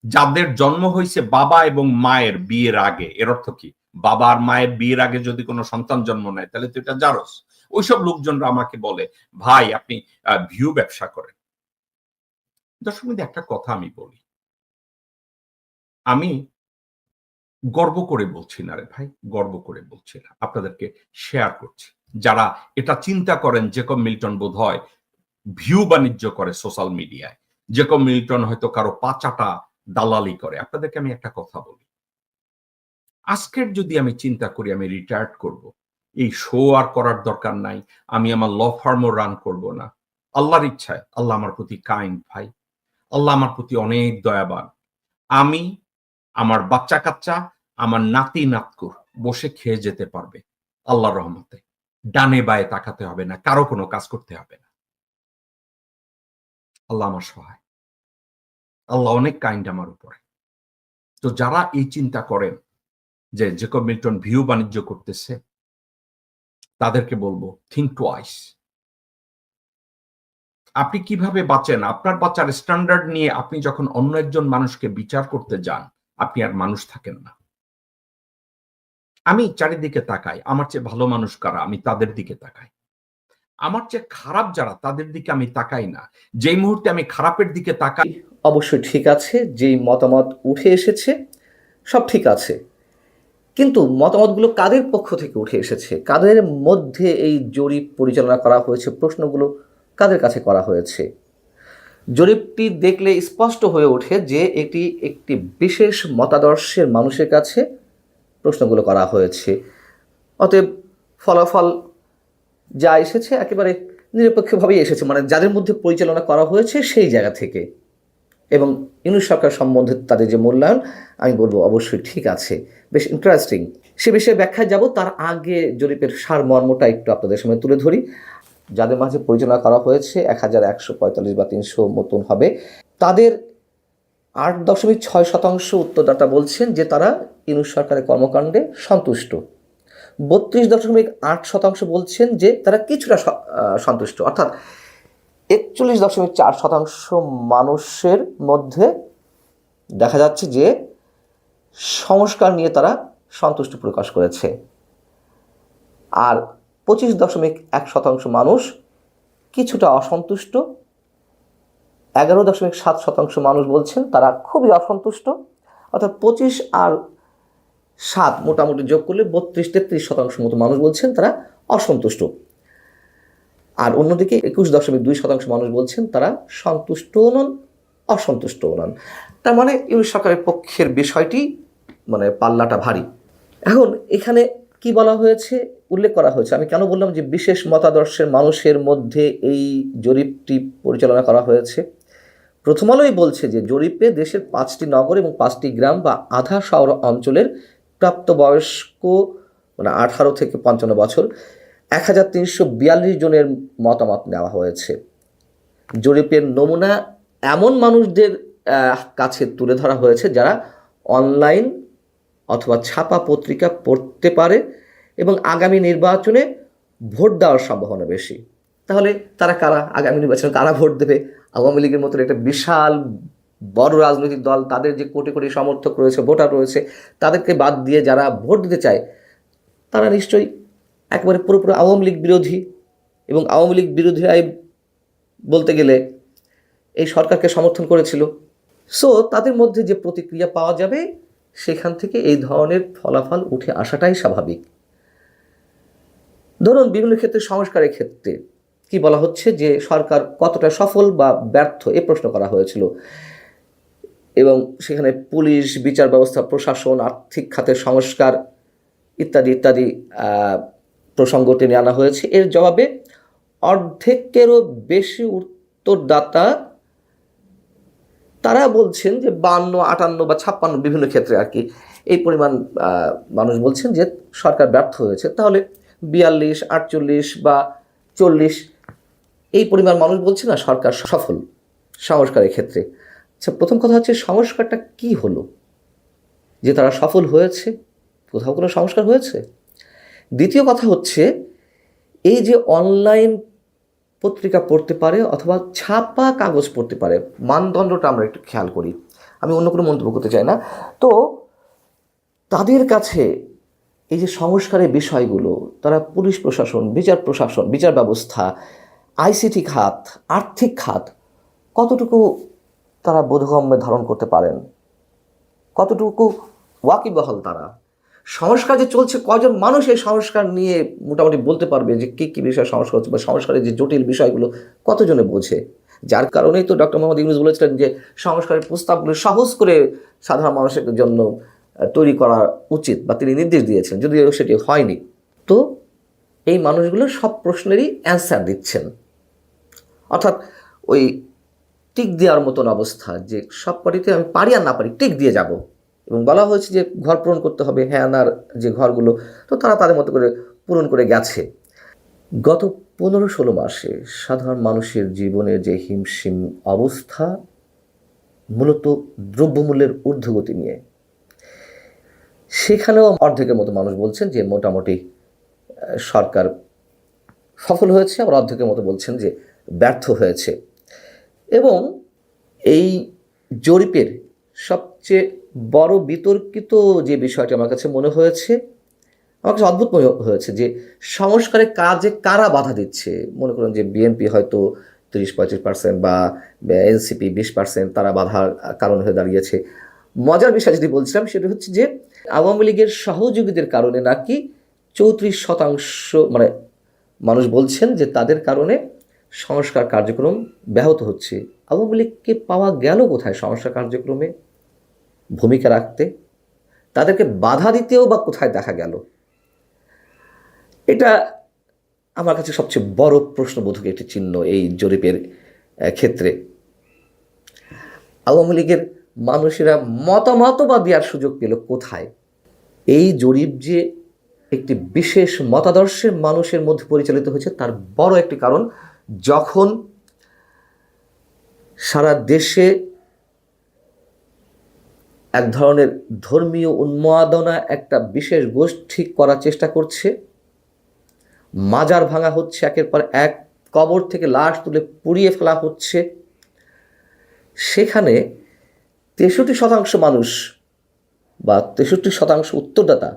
যাদের জন্ম হয়েছে বাবা এবং মায়ের বিয়ের আগে। এর অর্থ কি? বাবা আর মায়ের বিয়ের আগে যদি কোনো সন্তান জন্ম নেয় তাহলে তো এটা জারজ। ওইসব লোকজনরা আমাকে বলে, ভাই আপনি ভিউ ব্যবসা করেন। দর্শক বিন্দু, একটা কথা আমি বলি, আমি গর্ব করে বলছি না রে ভাই, গর্ব করে বলছি না, আপনাদেরকে শেয়ার করছি। যারা এটা চিন্তা করেন জেকব মিল্টন বোধহয় ভিউ বাণিজ্য করে সোশ্যাল মিডিয়ায়, জেকব মিল্টন হয়তো কারো পাচাটা দালালি করে, আপনাদেরকে আমি একটা কথা বলি, আজকের যদি আমি চিন্তা করি আমি রিটায়ার্ড করব, এই শো আর করার দরকার নাই, আমি আমার ল ফার্মও রান করব না, আল্লাহর ইচ্ছায়, আল্লাহ আমার প্রতি কাইন্ড ভাই, আল্লাহ আমার প্রতি অনেক দয়াবান, আমি, আমার বাচ্চা কাচ্চা, আমার নাতি নাতকুর বসে খেয়ে যেতে পারবে আল্লাহর রহমতে, ডানে বায়ে তাকাতে হবে না, কারো কোনো কাজ করতে হবে না। আল্লাহ আমার সহায়, আল্লাহ অনেক কাইন্ড আমার উপরে। তো যারা এই চিন্তা করেন যে জেকব মিল্টন ভিউ বাণিজ্য করতেছে, তাদেরকে বলবো থিঙ্ক টুয়াইস। আপনি কিভাবে বাঁচেন, আপনার বাঁচার স্ট্যান্ডার্ড নিয়ে আপনি যখন অন্য একজন মানুষকে বিচার করতে যান, আপনি আর মানুষ থাকেন না। আমি চারিদিকে তাকাই, আমার চেয়ে ভালো মানুষ কারা আমি তাদের দিকে তাকাই, আমার চেয়ে খারাপ যারা তাদের দিকে আমি তাকাই না। যেই মুহূর্তে আমি খারাপের দিকে তাকাই, অবশ্যই ঠিক আছে, যেই মতামত উঠে এসেছে সব ঠিক আছে, কিন্তু মতামতগুলো কাদের পক্ষ থেকে উঠে এসেছে, কাদের মধ্যে এই জরিপ পরিচালনা করা হয়েছে, প্রশ্নগুলো কাদের কাছে করা হয়েছে? জরিপটি দেখলে স্পষ্ট হয়ে ওঠে যে এটি একটি বিশেষ মতাদর্শের মানুষের কাছে প্রশ্নগুলো করা হয়েছে। অতএব ফলাফল যা এসেছে একেবারে নিরপেক্ষভাবেই এসেছে, মানে যাদের মধ্যে পরিচালনা করা হয়েছে সেই জায়গা থেকে। এবং ইউনূস সরকার সম্বন্ধে তাদের যে মূল্যায়ন, আমি বলবো অবশ্যই ঠিক আছে, বেশ ইন্টারেস্টিং। সে বিষয়ে ব্যাখ্যায় যাব, তার আগে জরিপের সারমর্মটা একটু আপনাদের সামনে তুলে ধরি। যাদের মাঝে পরিচালনা করা হয়েছে 1145 বা 300 মতন হবে, তাদের 8.6% উত্তরদাতা বলছেন যে তারা ইউনূস সরকারের কর্মকাণ্ডে সন্তুষ্ট। 32.8% বলছেন যে তারা কিছুটা সন্তুষ্ট, অর্থাৎ 41.4% মানুষের মধ্যে দেখা যাচ্ছে যে সংস্কার নিয়ে তারা সন্তুষ্টি প্রকাশ করেছে। আর 25.1% মানুষ কিছুটা অসন্তুষ্ট। 11.7% মানুষ বলছেন তারা খুবই অসন্তুষ্ট। অর্থাৎ 25 আর 7 মোটামুটি যোগ করলে 32-33% মতো মানুষ বলছেন তারা অসন্তুষ্ট। আর অন্যদিকে 21.2% মানুষ বলছেন তারা সন্তুষ্টও নন, অসন্তুষ্টও নন। তার মানে ইউনূস সরকারের পক্ষের বিষয়টি মানে পাল্লাটা ভারী। এখন এখানে কি বলা হয়েছে, উল্লেখ করা হয়েছে, আমি কেন বললাম যে বিশেষ মতাদর্শের মানুষের মধ্যে এই জরিপটি পরিচালনা করা হয়েছে। প্রথম আলোই বলছে যে জরিপে দেশের 5টি নগর এবং 5টি গ্রাম বা আধা শহর অঞ্চলের প্রাপ্তবয়স্ক মানে 18 থেকে 55 বছর 1342 জনের মতামত নেওয়া হয়েছে। জরিপের নমুনা এমন মানুষদের কাছে তুলে ধরা হয়েছে যারা অনলাইন অথবা ছাপা পত্রিকা পড়তে পারে এবং আগামী নির্বাচনে ভোট দেওয়ার সম্ভাবনা বেশি। তাহলে তারা কারা? আগামী নির্বাচনে কারা ভোট দেবে? আওয়ামী লীগের মতো একটা বিশাল বড় রাজনৈতিক দল, তাদের যে কোটি কোটি সমর্থক রয়েছে, ভোটার রয়েছে, তাদেরকে বাদ দিয়ে যারা ভোট দিতে চায় তারা নিশ্চয়ই একেবারে পুরোপুরি আওয়ামী লীগ বিরোধী, এবং আওয়ামী লীগ বিরোধীরাই বলতে গেলে এই সরকারকে সমর্থন করেছিল। সো তাদের মধ্যে যে প্রতিক্রিয়া পাওয়া যাবে সেখান থেকে এই ধরনের ফলাফল উঠে আসাটাই স্বাভাবিক। ধরুন বিভিন্ন ক্ষেত্রে, সংস্কারের ক্ষেত্রে কি বলা হচ্ছে যে সরকার কতটা সফল বা ব্যর্থ এ প্রশ্ন করা হয়েছিল, এবং সেখানে পুলিশ, বিচার ব্যবস্থা, প্রশাসন, আর্থিক খাতের সংস্কার ইত্যাদি ইত্যাদি প্রসঙ্গ টেনে আনা হয়েছে। এর জবাবে অর্ধেকেরও বেশি উত্তরদাতা তারা বলছেন যে 52, 58 বা 56 বিভিন্ন ক্ষেত্রে আর কি এই পরিমাণ মানুষ বলছেন যে সরকার ব্যর্থ হয়েছে। তাহলে 42, 48 বা 40 এই পরিমাণ মানুষ বলছে না সরকার সফল সংস্কারের ক্ষেত্রে। আচ্ছা, প্রথম কথা হচ্ছে সংস্কারটা কি হলো যে তারা সফল হয়েছে? কোথাও কোনো সংস্কার হয়েছে? দ্বিতীয় কথা হচ্ছে এই যে অনলাইন পত্রিকা পড়তে পারে অথবা ছাপা কাগজ পড়তে পারে, মানদণ্ডটা আমরা একটু খেয়াল করি, আমি অন্য কোনো মন্তব্য করতে চাই না। তো তাদের কাছে এই যে সংস্কারের বিষয়গুলো, তারা পুলিশ প্রশাসন, বিচার ব্যবস্থা, আইসিটি খাত, আর্থিক খাত কতটুকু তারা বোধগম্য ধারণ করতে পারেন, কতটুকু ওয়াকিবহাল তারা? সংস্কার যে চলছে, কজন মানুষ এই সংস্কার নিয়ে মোটামুটি বলতে পারবে যে কী কী বিষয় সংস্কার হচ্ছে বা সংস্কারের যে জটিল বিষয়গুলো কতজনে বোঝে? যার কারণেই তো ডক্টর মোহাম্মদ ইউনূস বলেছিলেন যে সংস্কারের প্রস্তাবগুলো সহজ করে সাধারণ মানুষের জন্য তৈরি করা উচিত, বা তিনি নির্দেশ দিয়েছেন, যদিও সেটি হয়নি। তো এই মানুষগুলো সব প্রশ্নেরই অ্যান্সার দিচ্ছেন, অর্থাৎ ওই টিক দেওয়ার মতন অবস্থা যে সব কটিতে আমি পারি আর না পারি টিক দিয়ে যাব। এবং বলা হয়েছে যে ঘর পূরণ করতে হবে, হ্যাঁ আনার যে ঘরগুলো, তো তারা তাদের মতো করে পূরণ করে গেছে। গত 15-16 মাসে সাধারণ মানুষের জীবনের যে হিমশিম অবস্থা, মূলত দ্রব্যমূল্যের ঊর্ধ্বগতি নিয়ে, সেখানেও অর্ধেকের মতো মানুষ বলছেন যে মোটামুটি সরকার সফল হয়েছে, আবার অর্ধেকের মতো বলছেন যে ব্যর্থ হয়েছে। এবং এই জরিপের সবচেয়ে বড় বিতর্কিত যে বিষয়টি আমার কাছে মনে হয়েছে, আমার কাছে অদ্ভুত মনে হয়েছে যে সংস্কারের কাজে কারা বাধা দিচ্ছে। মনে করেন যে বিএনপি হয়তো 30-35% বা এনসিপি 20% তারা বাধার কারণ হয়ে দাঁড়িয়েছে। মজার বিষয় যেটি বলছিলাম সেটা হচ্ছে যে আওয়ামী লীগের সহযোগীদের কারণে নাকি 34% মানে মানুষ বলছেন যে তাদের কারণে সংস্কার কার্যক্রম ব্যাহত হচ্ছে। আওয়ামী লীগকে পাওয়া গেল কোথায় সংস্কার কার্যক্রমে ভূমিকা রাখতে? তাদেরকে বাধা দিতেও বা কোথায় দেখা গেল? এটা আমার কাছে সবচেয়ে বড় প্রশ্নবোধক একটি চিহ্ন এই জরিপের ক্ষেত্রে। আওয়ামী লীগের মানুষেরা মতামত বা দেওয়ার সুযোগ পেল কোথায়? এই জরিপ যে একটি বিশেষ মতাদর্শের মানুষের মধ্যে পরিচালিত হয়েছে তার বড় একটি কারণ, যখন সারা দেশে এক ধরনের ধর্মীয় উন্মাদনা একটা বিশেষ গোষ্ঠী করার চেষ্টা করছে, মাজার ভাঙা হচ্ছে, একের পর এক কবর থেকে লাশ তুলে পুড়িয়ে ফেলা হচ্ছে, সেখানে 63% মানুষ বা 63% উত্তরদাতা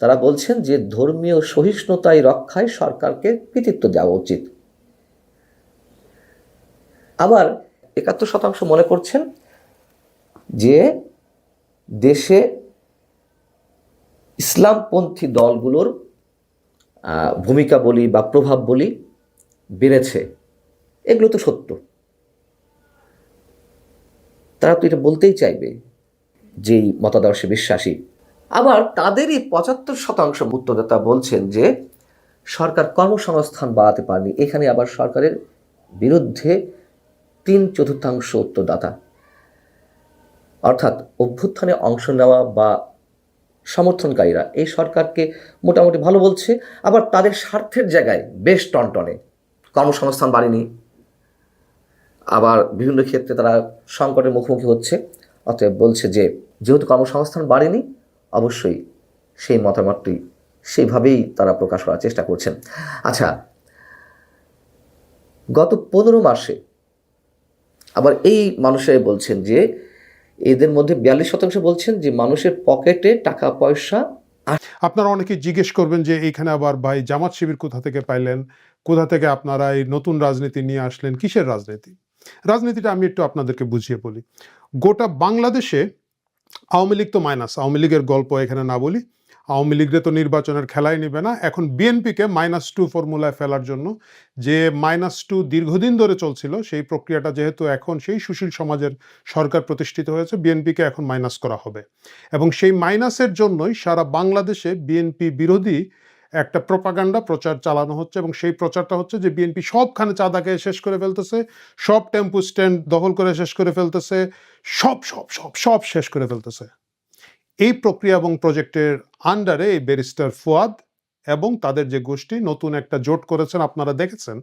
তারা বলছেন যে ধর্মীয় সহিষ্ণুতায় রক্ষায় সরকারকে কৃতিত্ব দেওয়া উচিত। আবার 71% মনে করছেন যে দেশে ইসলামপন্থী দলগুলোর ভূমিকা বলি বা প্রভাব বলি বেড়েছে। এগুলো তো সত্য, তারা তো এটা বলতেই চাইবে যেই মতাদর্শে বিশ্বাসী। আবার তাদেরই 75% উত্তরদাতা বলছেন যে সরকার কর্মসংস্থান বাড়াতে পারেনি। এখানে আবার সরকারের বিরুদ্ধে 3/4 উত্তরদাতা, অর্থাৎ অভ্যুত্থানে অংশ নেওয়া বা সমর্থনকারীরা এই সরকারকে মোটামুটি ভালো বলছে, আবার তাদের স্বার্থের জায়গায় বেশ টনটনে। কর্মসংস্থান বাড়েনি, আবার বিভিন্ন ক্ষেত্রে তারা সংকটের মুখোমুখি হচ্ছে, অতএব বলছে যে যেহেতু কর্মসংস্থান বাড়েনি, অবশ্যই সেই মতামতটি সেইভাবেই তারা প্রকাশ করার চেষ্টা করছেন। আচ্ছা, গত 15 মাসে আবার এই মানুষরাই বলছেন যে এদের মধ্যে 42% বলছেন যে মানুষের পকেটে টাকা পয়সা। আপনারা অনেকে জিজ্ঞেস করবেন যে এইখানে আবার ভাই জামাত শিবির কোথা থেকে পাইলেন, কোথা থেকে আপনারা এই নতুন রাজনীতি নিয়ে আসলেন, কিসের রাজনীতি? রাজনীতিটা আমি একটু আপনাদেরকে বুঝিয়ে বলি। গোটা বাংলাদেশে আওয়ামী লীগ তো মাইনাস, আওয়ামী লীগের গল্প এখানে না বলি, আওয়ামী লীগরে তো নির্বাচনের খেলাই নিবে না। এখন বিএনপিকে -2 ফর্মুলায় ফেলার জন্য যে -2 দীর্ঘদিন ধরে চলছিল, সেই প্রক্রিয়াটা যেহেতু এখন সেই সুশীল সমাজের সরকার প্রতিষ্ঠিত হয়েছে, বিএনপিকে এখন মাইনাস করা হবে। এবং সেই মাইনাসের জন্যই সারা বাংলাদেশে বিএনপি বিরোধী একটা প্রোপাগান্ডা প্রচার চালানো হচ্ছে, এবং সেই প্রচারটা হচ্ছে যে বিএনপি সবখানে চাঁদাকে শেষ করে ফেলতেছে, সব টেম্পু স্ট্যান্ড দখল করে শেষ করে ফেলতেছে, সব সব সব সব শেষ করে ফেলতেছে। এই প্রক্রিয়া এবং প্রজেক্টের আন্ডারে এই ব্যারিস্টার ফুয়াদ এবং তাদের যে গোষ্ঠী নতুন একটা জোট করেছেন, আপনারা দেখেছেন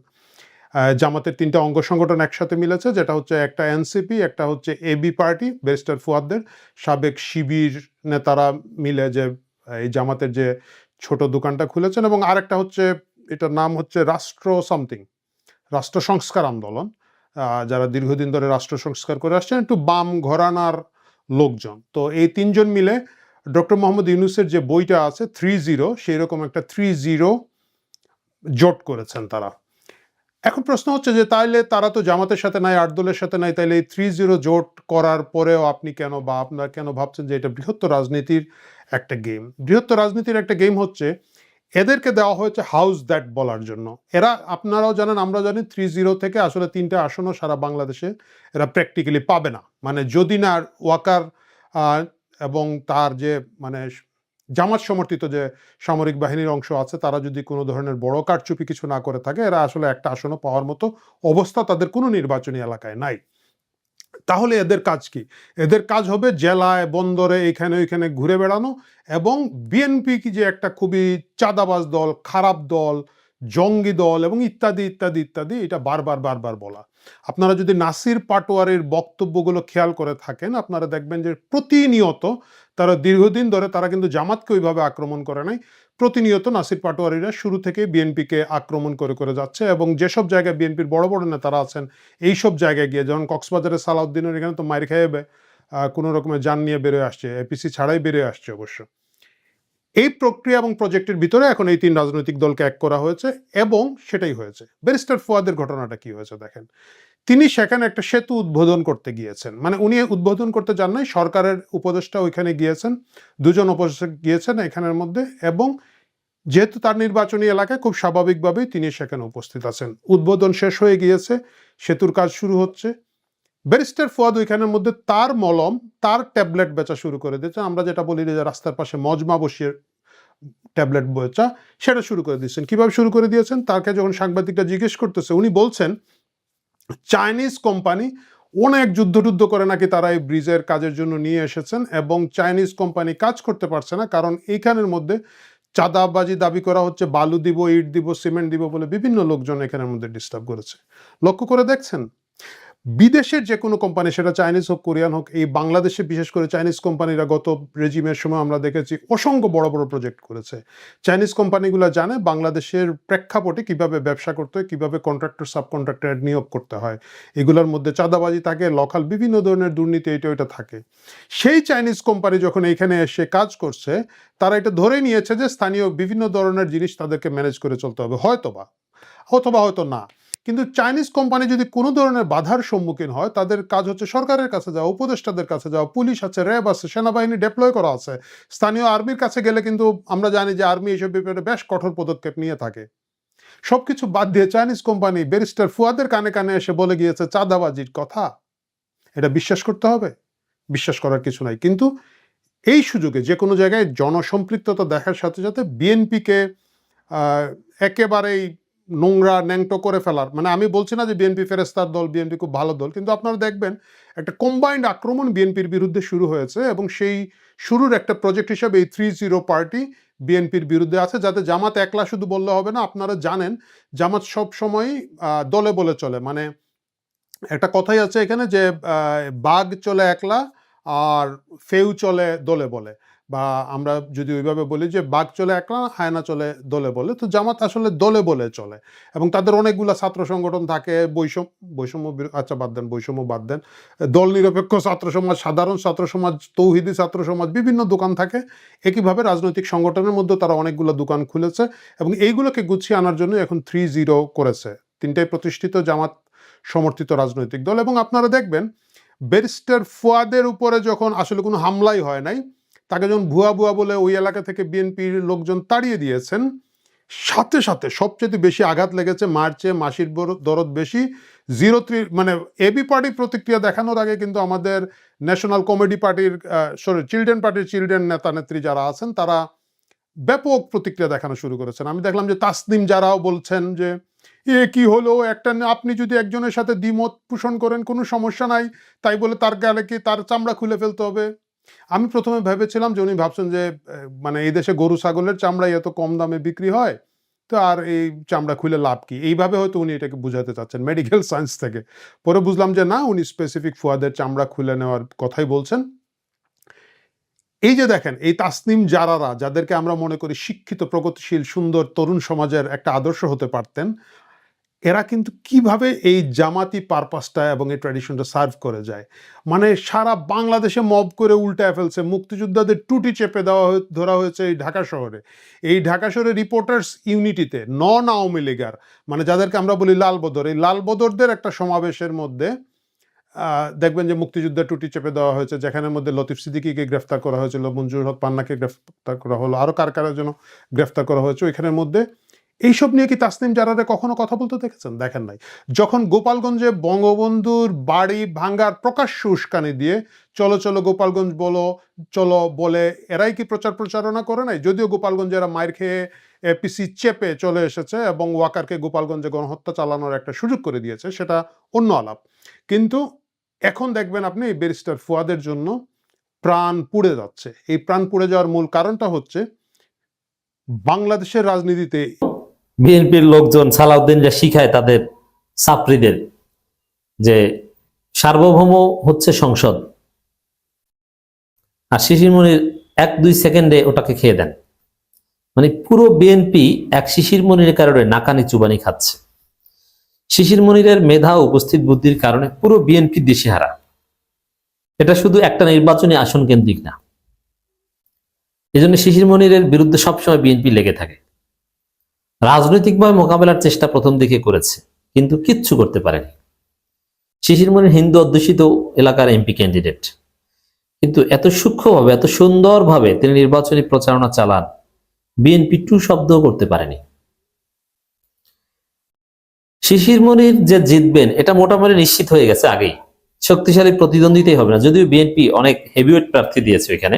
জামাতের 3টা অঙ্গ সংগঠন একসাথে মিলেছে, যেটা হচ্ছে একটা এনসিপি, একটা হচ্ছে এবি পার্টি ব্যারিস্টার ফুয়াদদের, সাবেক শিবির নেতারা মিলে যে এই জামাতের যে ছোট দোকানটা খুলেছেন, এবং আরেকটা হচ্ছে এটার নাম হচ্ছে রাষ্ট্র সামথিং, রাষ্ট্র সংস্কার আন্দোলন, যারা দীর্ঘদিন ধরে রাষ্ট্র সংস্কার করে আসছেন, একটু বাম ঘরানার লোকজন। তো এই 3জন মিলে ডক্টর মোহাম্মদ ইউনূসের যে বইটা আছে 30, সেই রকম একটা 30 জোট করেছেন তারা। এখন প্রশ্ন হচ্ছে যে তাইলে তারা তো জামাতের সাথে নাই, 8 দলের সাথে নাই, তাইলে এই 30 জোট করার পরেও আপনি কেন বা আপনারা কেন ভাবছেন যে এটা বৃহত্তর রাজনীতির একটা গেম? বৃহত্তর রাজনীতির একটা গেম হচ্ছে এদেরকে দেওয়া হয়েছে হাউস দ্যাট বলার জন্য। এরা, আপনারাও জানেন আমরা জানি, 30 থেকে আসলে 3টা আসনও সারা বাংলাদেশে এরা প্র্যাকটিক্যালি পাবে না। মানে যদি না ওয়াকার এবং তার যে মানে জামাত সমর্থিত যে সামরিক বাহিনীর অংশ আছে, তারা যদি কোনো ধরনের বড় কারচুপি কিছু না করে থাকে, এরা আসলে একটা আসনও পাওয়ার মতো অবস্থা তাদের কোনো নির্বাচনী এলাকায় নাই। তাহলে এদের কাজ কি? এদের কাজ হবে জেলায়, বন্দরে, এখানে ওইখানে ঘুরে বেড়ানো, এবং বিএনপি কি যে একটা খুবই চাঁদাবাজ দল, খারাপ দল, জঙ্গি দল এবং ইত্যাদি ইত্যাদি ইত্যাদি, এটা বারবার বারবার বলা। আপনারা যদি নাসির পাটোয়ারির বক্তব্যগুলো খেয়াল করে থাকেন, আপনারা দেখবেন যে প্রতিনিয়ত তারা দীর্ঘদিন ধরে, তারা কিন্তু জামাতকে ওইভাবে আক্রমণ করে নাই, প্রতিনিয়ত নাসির পাটোয়ারিরা শুরু থেকে বিএনপিকে আক্রমণ করে করে যাচ্ছে, এবং যেসব জায়গায় বিএনপির বড় বড় নেতারা আছেন এই সব জায়গায় গিয়ে, যেমন কক্সবাজারের সালাউদ্দিনের এখানে তো মাইর খাইয়ে কোনো রকমের যান নিয়ে বেরোয় আসছে, এপিসি ছাড়াই বেরোয় আসছে অবশ্য। এই প্রক্রিয়া এবং প্রজেক্টের ভিতরে এখন এই 3 রাজনৈতিক দলকে এক করা হয়েছে, এবং সেটাই হয়েছে। ব্যারিস্টার ফুয়াদের ঘটনাটা কি হয়েছে দেখেন। তিনি সেখানে একটা সেতু উদ্বোধন করতে গিয়েছেন, মানে উনি উদ্বোধন করতে যান নাই, সরকারের উপদেষ্টা ওইখানে গিয়েছেন, 2জন উপদেষ্টা গিয়েছেন এখানের মধ্যে, এবং যেহেতু তার নির্বাচনী এলাকায় খুব স্বাভাবিকভাবেই তিনি সেখানে উপস্থিত আছেন। উদ্বোধন শেষ হয়ে গিয়েছে, সেতুর কাজ শুরু হচ্ছে। ব্যারিস্টার ফুয়াদ ওইখানের মধ্যে তার মলম, তার ট্যাবলেট বেচা শুরু করে দিয়েছে। আমরা যেটা বলি যে রাস্তার পাশে মজমা বসিয়ে ট্যাবলেট বেচা, সেটা শুরু করে দিয়েছেন। কিভাবে শুরু করে দিয়েছেন? তাকে যখন সাংবাদিকরা জিজ্ঞেস করতেছে, উনি বলছেন চাইনিজ কোম্পানি অনেক যুদ্ধ করে নাকি তারা এই ব্রিজের কাজের জন্য নিয়ে এসেছেন, এবং চাইনিজ কোম্পানি কাজ করতে পারছে না, কারণ এইখানের মধ্যে চাঁদাবাজি দাবি করা হচ্ছে, বালু দিব, ইট দিব, সিমেন্ট দিব বলে বিভিন্ন লোকজন এখানের মধ্যে ডিস্টার্ব করেছে। লক্ষ্য করে দেখছেন, বিদেশের যে কোনো কোম্পানি, সেটা চাইনিজ হোক, কোরিয়ান হোক, এই বাংলাদেশে বিশেষ করে চাইনিজ কোম্পানিরা গত রেজিমের সময় আমরা দেখেছি অসংখ্য বড় বড় প্রজেক্ট করেছে। চাইনিজ কোম্পানিগুলো জানে বাংলাদেশের প্রেক্ষাপটে কিভাবে ব্যবসা করতে হয়, কিভাবে কন্ট্রাক্টর সাব কন্ট্রাক্টর নিয়োগ করতে হয়। এগুলোর মধ্যে চাঁদাবাজি থাকে, লোকাল বিভিন্ন ধরনের দুর্নীতি এটা ওইটা থাকে। সেই চাইনিজ কোম্পানি যখন এইখানে এসে কাজ করছে, তারা এটা ধরে নিয়েছে যে স্থানীয় বিভিন্ন ধরনের জিনিস তাদেরকে ম্যানেজ করে চলতে হবে, হয়তোবা অথবা হয়তো না। কিন্তু চাইনিজ কোম্পানি যদি কোনো ধরনের বাধার সম্মুখীন হয়, তাদের কাজ হচ্ছে সরকারের কাছে যাওয়া, উপদেষ্টাদের কাছে যাওয়া, পুলিশ আছে, র্যাব আছে, সেনাবাহিনী ডেপ্লয় করা আছে, স্থানীয় আর্মির কাছে গেলে কিন্তু আমরা জানি যে আর্মি এইসব ব্যাপারে বেশ কঠোর পদক্ষেপ নিয়ে থাকে। সবকিছু বাদ দিয়ে চাইনিজ কোম্পানি ব্যারিস্টার ফুয়াদের কানে কানে এসে বলে গিয়েছে চাঁদাবাজির কথা। এটা বিশ্বাস করতে হবে? বিশ্বাস করার কিছু নাই। কিন্তু এই সুযোগে যে কোনো জায়গায় জনসম্পৃক্ততা দেখার সাথে সাথে বিএনপিকে একেবারেই নোংরা ন্যাংটো করে ফেলার, মানে আমি বলছি না যে বিএনপি ফেরেস্তার দল, বিএনপি খুব ভালো দল, কিন্তু আপনারা দেখবেন একটা কম্বাইন্ড আক্রমণ বিএনপির বিরুদ্ধে শুরু হয়েছে, এবং সেই শুরুর একটা প্রজেক্ট হিসাবে এই 30 পার্টি বিএনপির বিরুদ্ধে আছে, যাতে জামাত একলা শুধু বললে হবে না। আপনারা জানেন জামাত সব সময়ই দলে বলে চলে, মানে একটা কথাই আছে এখানে যে বাঘ চলে একলা আর ফেউ চলে দলে বলে, বা আমরা যদি ওইভাবে বলি যে বাঘ চলে একলা, হায়না চলে দলে বলে। তো জামাত আসলে দলে বলে চলে, এবং তাদের অনেকগুলো ছাত্র সংগঠন থাকে, আচ্ছা বাদ দেন, বৈষম্য বাদ দেন, দল নিরপেক্ষ ছাত্র সমাজ, সাধারণ ছাত্র সমাজ, তৌহিদি ছাত্র সমাজ, বিভিন্ন দোকান থাকে। একইভাবে রাজনৈতিক সংগঠনের মধ্যে তারা অনেকগুলো দোকান খুলেছে, এবং এইগুলোকে গুছিয়ে আনার জন্য এখন 30 করেছে। 3টাই প্রতিষ্ঠিত জামাত সমর্থিত রাজনৈতিক দল। এবং আপনারা দেখবেন ব্যারিস্টার ফুয়াদের উপরে যখন আসলে কোনো হামলাই হয় নাই, তাকে যখন ভুয়া বলে ওই এলাকা থেকে বিএনপির লোকজন তাড়িয়ে দিয়েছেন, সাথে সাথে সবচেয়ে বেশি আঘাত লেগেছে মার্চে, মাসির দরদ বেশি 03, মানে এবি পার্টির প্রতিক্রিয়া দেখানোর আগে কিন্তু আমাদের ন্যাশনাল কমেডি পার্টির চিলড্রেন পার্টির চিলড্রেন নেতা নেত্রী যারা আছেন, তারা ব্যাপক প্রতিক্রিয়া দেখানো শুরু করেছেন। আমি দেখলাম যে তাসনিম যারাও বলছেন যে এ কি হলো, একটা আপনি যদি একজনের সাথে দ্বিমত পোষণ করেন কোনো সমস্যা নাই, তাই বলে তার গালে কি তার চামড়া খুলে ফেলতে হবে। আমি প্রথমে ভেবেছিলাম যে উনি ভাবছেন যে মানে এই দেশে গরু ছাগলের চামড়াই এত কম দামে বিক্রি হয়, তো আর এই চামড়া খুলে লাভ কি, এইভাবে হয়তো উনি এটাকে বুঝাতে চাচ্ছেন মেডিকেল সায়েন্স থেকে। পরে বুঝলাম যে না, উনি স্পেসিফিক ফুয়াদের চামড়া খুলে নেওয়ার কথাই বলছেন। এই যে দেখেন, এই তাসনিম জারারা যাদেরকে আমরা মনে করি শিক্ষিত, প্রগতিশীল, সুন্দর তরুণ সমাজের একটা আদর্শ হতে পারতেন, এরা কিন্তু কিভাবে এই জামাতি পারপাসটা এবং এই ট্র্যাডিশনটা সার্ভ করে যায়। মানে সারা বাংলাদেশে মব করে উল্টায় ফেলছে। মুক্তিযোদ্ধাদের টুটি চেপে ধরা হয়েছে এই ঢাকা শহরে। এই ঢাকা শহরে রিপোর্টার্স ইউনিটিতে নন আওয়ামী লীগার, মানে যাদেরকে আমরা বলি লালবদর, এই লালবদরদের একটা সমাবেশের মধ্যে দেখবেন যে মুক্তিযোদ্ধা টুটি চেপে দেওয়া হয়েছে, যেখানের মধ্যে লতিফ সিদ্দিকীকে গ্রেফতার করা হয়েছিল, মঞ্জুর হক পান্নাকে গ্রেফতার করা হলো, আরও কার জন্য গ্রেফতার করা হয়েছে ওইখানের মধ্যে। এইসব নিয়ে কি তাসনিম জারারে কখনো কথা বলতে দেখেছেন? দেখেন নাই। যখন গোপালগঞ্জে বঙ্গবন্ধুর বাড়ি ভাঙ্গার প্রকাশ্য উস্কানি দিয়ে চলো চলো গোপালগঞ্জ বলো চলো বলে এরাই কি প্রচারণা করে নাই? যদিও গোপালগঞ্জে এরা মায়ের খেয়ে এপিসি চেপে চলে এসেছে এবং ওয়াকারকে গোপালগঞ্জে গণহত্যা চালানোর একটা সুযোগ করে দিয়েছে, সেটা অন্য আলাপ। কিন্তু এখন দেখবেন আপনি ব্যারিস্টার ফুয়াদের জন্য প্রাণ পুড়ে যাচ্ছে। এই প্রাণ পুড়ে যাওয়ার মূল কারণটা হচ্ছে বাংলাদেশের রাজনীতিতে বিএনপির লোকজন সালাউদ্দিনরা শিখায় তাদের ছাত্রীদের যে সার্বভৌম হচ্ছে সংসদ, আর শিশির মনির 1-2 সেকেন্ডে ওটাকে খেয়ে দেন। মানে পুরো বিএনপি এক শিশির মনিরের কারণে নাকানি চুবানি খাচ্ছে। শিশির মনিরের মেধা উপস্থিত বুদ্ধির কারণে পুরো বিএনপি দিশেহারা। এটা শুধু একটা নির্বাচনী আসন কেন্দ্রিক না, এজন্য শিশির মনিরের বিরুদ্ধে সবসময় বিএনপি লেগে থাকে। রাজনৈতিকভাবে মোকাবেলার চেষ্টা প্রথম দিকে করেছে, কিন্তু কিচ্ছু করতে পারেনি। শিশির মনির হিন্দু অধ্যুষিত এলাকার এমপি ক্যান্ডিডেট, কিন্তু এত সূক্ষ্মভাবে, এত সুন্দরভাবে তিনি নির্বাচনী প্রচারণা চালান, বিএনপি টু শব্দও করতে পারেনি। শিশির মনির যে জিতবেন এটা মোটামুটি নিশ্চিত হয়ে গেছে আগেই। শক্তিশালী প্রতিদ্বন্দ্বিতাই হবে না, যদিও বিএনপি অনেক হেভিওয়েট প্রার্থী দিয়েছে এখানে।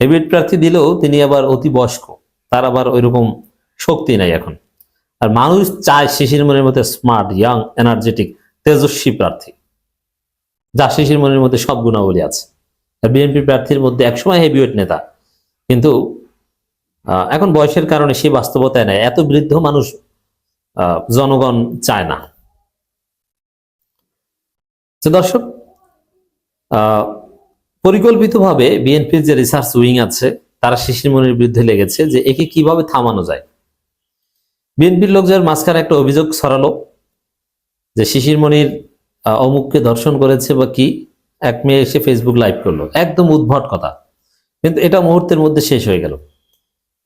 হেভিওয়েট প্রার্থী দিলেও তিনি আবার অতি বয়স্ক, তার আবার ওইরকম শক্তি নাই এখন। আর মানুষ চায় শিশির মনির মধ্যে স্মার্ট, ইয়াং, এনার্জেটিক, তেজস্বী প্রার্থী, যা শিশির মনির মধ্যে সব গুণাবলী আছে। আর বিএনপি প্রার্থীর মধ্যে একসময় হেভিওয়েট নেতা, কিন্তু এখন বয়সের কারণে সে বাস্তবতায় নেয়। এত বৃদ্ধ মানুষ জনগণ চায় না। দর্শক, পরিকল্পিতভাবে বিএনপির যে রিসার্চ উইং আছে তারা শিশির মনির বিরুদ্ধে লেগেছে যে একে কিভাবে থামানো যায়। বিএনপির লোকদের মাঝখানে একটা অভিযোগ ছড়ালো যে শিশির মনির অমুককে ধর্ষণ করেছে বা কি, এক মেয়ে এসে ফেসবুক লাইভ করলো, একদম উদ্ভট কথা, কিন্তু এটা মুহূর্তের মধ্যে শেষ হয়ে গেল।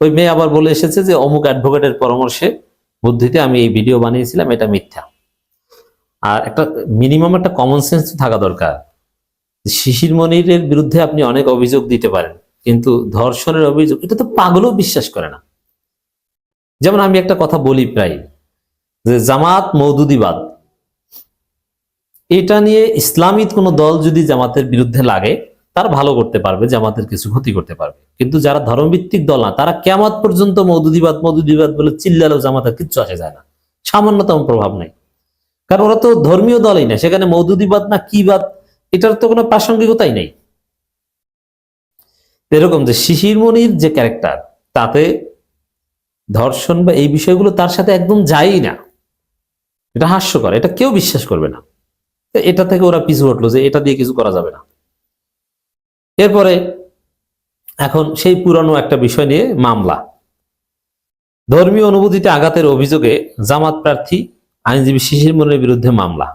ওই মেয়ে আবার বলে এসেছে যে অমুক অ্যাডভোকেটের পরামর্শে বুদ্ধিতে আমি এই ভিডিও বানিয়েছিলাম, এটা মিথ্যা। আর একটা মিনিমাম একটা কমন সেন্স থাকা দরকার। শিশির মনিরের বিরুদ্ধে আপনি অনেক অভিযোগ দিতে পারেন, কিন্তু ধর্ষণের অভিযোগ এটা তো পাগলও বিশ্বাস করে না। যেমন আমি একটা কথা বলি প্রায়, যে জামাত মওদুদিবাদ, এটা নিয়ে ইসলামিক কোন দল যদি জামাতের বিরুদ্ধে লাগে তারা ভালো করতে পারবে, জামাতের কিছু ক্ষতি করতে পারবে। কিন্তু যারা ধর্মভিত্তিক দল না, তারা কিয়ামত পর্যন্ত মওদুদিবাদ বলে চিল্লালেও জামাতের কিচ্ছু আসে যায় না, সামান্যতম প্রভাব নেই। কারণ ওরা তো ধর্মীয় দলই না, সেখানে মওদুদিবাদ না কি বাদ এটার তো কোনো প্রাসঙ্গিকতাই নেই। এরকম যে শিশির মনির যে ক্যারেক্টার, তাতে ধর্ষণ বা এই বিষয়গুলো তার সাথে একদম যায়ই না। এটা হাস্যকর, এটা কেউ বিশ্বাস করবে না। এটা থেকে ওরা পিছু হটলো যে এটা দিয়ে কিছু করা যাবে না। এরপরে এখন সেই পুরানো একটা বিষয় নিয়ে মামলা, ধর্মীয় অনুভূতিতে আঘাতের অভিযোগে জামাত প্রার্থী আইনজীবী শিশির মনিরের বিরুদ্ধে মামলা।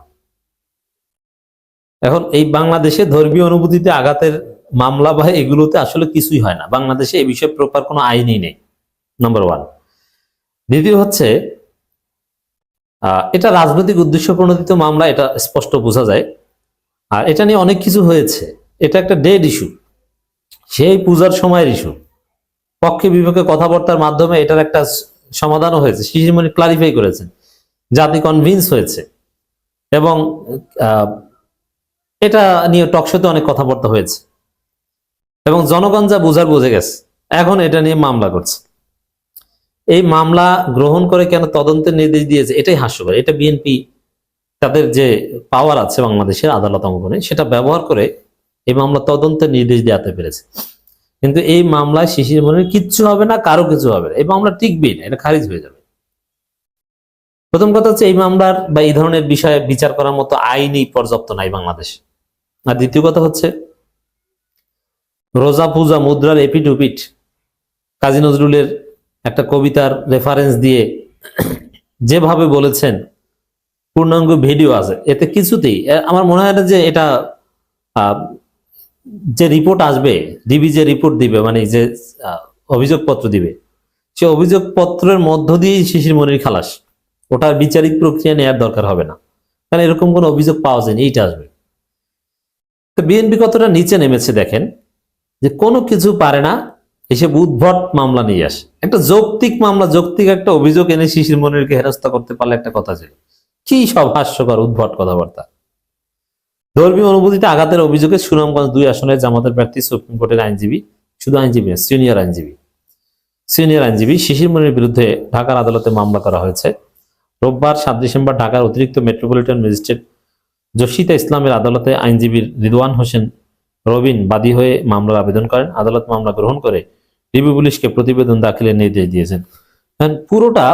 এখন এই বাংলাদেশে ধর্মীয় অনুভূতিতে আঘাতের মামলা বা এগুলোতে আসলে কিছুই হয় না। বাংলাদেশে এই বিষয়ে প্রপার কোনো আইনই নেই, নাম্বার 1। দ্বিতীয় হচ্ছে এটা রাজনৈতিক উদ্দেশ্য প্রণোদিত মামলা, এটা স্পষ্ট বোঝা যায়। আর এটা নিয়ে অনেক কিছু হয়েছে, এটা একটা ডেড ইস্যু, সেই পূজার সময়ের ইস্যু। পক্ষে বিপক্ষে কথাবার্তার মাধ্যমে এটার একটা সমাধানও হয়েছে, শিশির মনির ক্লারিফাই করেছেন, জাতি কনভিন্স হয়েছে, এবং এটা নিয়ে টকশোতে অনেক কথাবার্তা হয়েছে, এবং জনগণ যা বুঝে গেছে। এখন এটা নিয়ে মামলা করছে। এই মামলা গ্রহণ করে কেন তদন্তের নির্দেশ দিয়েছে, এটাই হাস্যকর। এটা বিএনপি তাদের যে পাওয়ার আছে বাংলাদেশের আদালত অঙ্গনে সেটা ব্যবহার করে এই মামলা তদন্তের নির্দেশ দেওয়াতে পেরেছে। কিন্তু এই মামলায় শিশির মনির কিচ্ছু হবে না, কারো কিছু হবে না, এই মামলা টিকবেই না, এটা খারিজ হয়ে যাবে। প্রথম কথা হচ্ছে এই মামলার বা এই ধরনের বিষয়ে বিচার করার মতো আইনই পর্যাপ্ত নাই বাংলাদেশ। আর দ্বিতীয় কথা হচ্ছে রোজা পূজা মুদ্রার এপিটুপিট কাজী নজরুলের একটা কবিতার রেফারেন্স দিয়ে যেভাবে বলেছেন, পূর্ণাঙ্গ ভিডিও আছে, এতে কিছুতেই আমার মনে হয় না যে এটা যে রিপোর্ট আসবে, ডিবি যে রিপোর্ট দিবে, মানে যে অভিযোগপত্র দিবে, সে অভিযোগপত্রের মধ্য দিয়েই শিশির মনির খালাস, ওটার বিচারিক প্রক্রিয়া নেওয়ার দরকার হবে না, কারণ এরকম কোন অভিযোগ পাওয়া যায়নি, এইটা আসবে। তো বিএনপি কতটা নিচে নেমেছে দেখেন, যে কোনো কিছু পারে না, এসব উদ্ভট মামলা নিয়ে আসে। একটা যৌক্তিক মামলা, যৌক্তিক একটা অভিযোগ এনে শিশির মনিরকে হেনস্থা করতে পারলে একটা কথা ছিল। কি সব হাস্যকর উদ্ভট কথাবার্তা। ধর্মীয় অনুভূতিতে আঘাতের অভিযোগে সুনামগঞ্জ 2 আসনের জামাতের প্রার্থী সুপ্রিম কোর্টের আইনজীবী, শুধু আইনজীবী না, সিনিয়র আইনজীবী শিশির মনির বিরুদ্ধে ঢাকার আদালতে মামলা করা হয়েছে। রোববার 7 ডিসেম্বর ঢাকার অতিরিক্ত মেট্রোপলিটন ম্যাজিস্ট্রেট জসিতা ইসলামের আদালতে আইনজীবী রিদওয়ান হোসেন রবিন বাদী হয়ে মামলার আবেদন করেন। আদালত মামলা গ্রহণ করে ডিবি পুলিশকে প্রতিবেদন দাখিলের নির্দেশ দিয়েছেন। পুরোটা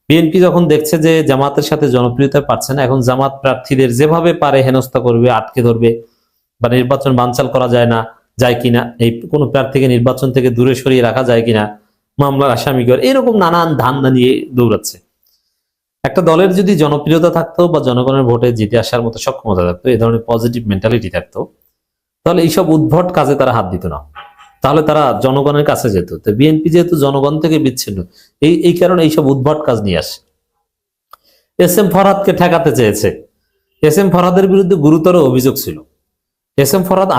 বিএনপি যখন দেখছে যে জামাতের সাথে জনপ্রিয়তা পাচ্ছে না, এখন জামাত প্রার্থীদের যেভাবে পারে হেনস্থা করবে, আটকে ধরবে, বা নির্বাচন বানচাল করা যায় কিনা, এই কোনো প্রার্থীকে নির্বাচন থেকে দূরে সরিয়ে রাখা যায় কিনা, মামলার আসামি করে, এরকম নানান ধান্দা নিয়ে দৌড়াচ্ছে। একটা দলের যদি জনপ্রিয়তা থাকতো বা জনগণের ভোটে জিতে আসার মতো সক্ষমতা থাকতো, এই ধরনের পজিটিভ মেন্টালিটি থাকতো, তাহলে এইসব উদ্ভট কাজে তারা হাত দিত না, তাহলে তারা জনগণের কাছে যেত। তো বিএনপি যেহেতু জনগণ থেকে বিচ্ছিন্ন, এই কারণে এইসব উদ্ভট কাজ নিয়ে আসে। এস এম ফরহাদকে ঠেকাতে চেয়েছে। এস এম ফরহাদের বিরুদ্ধে গুরুতর অভিযোগ ছিল। S M Farhad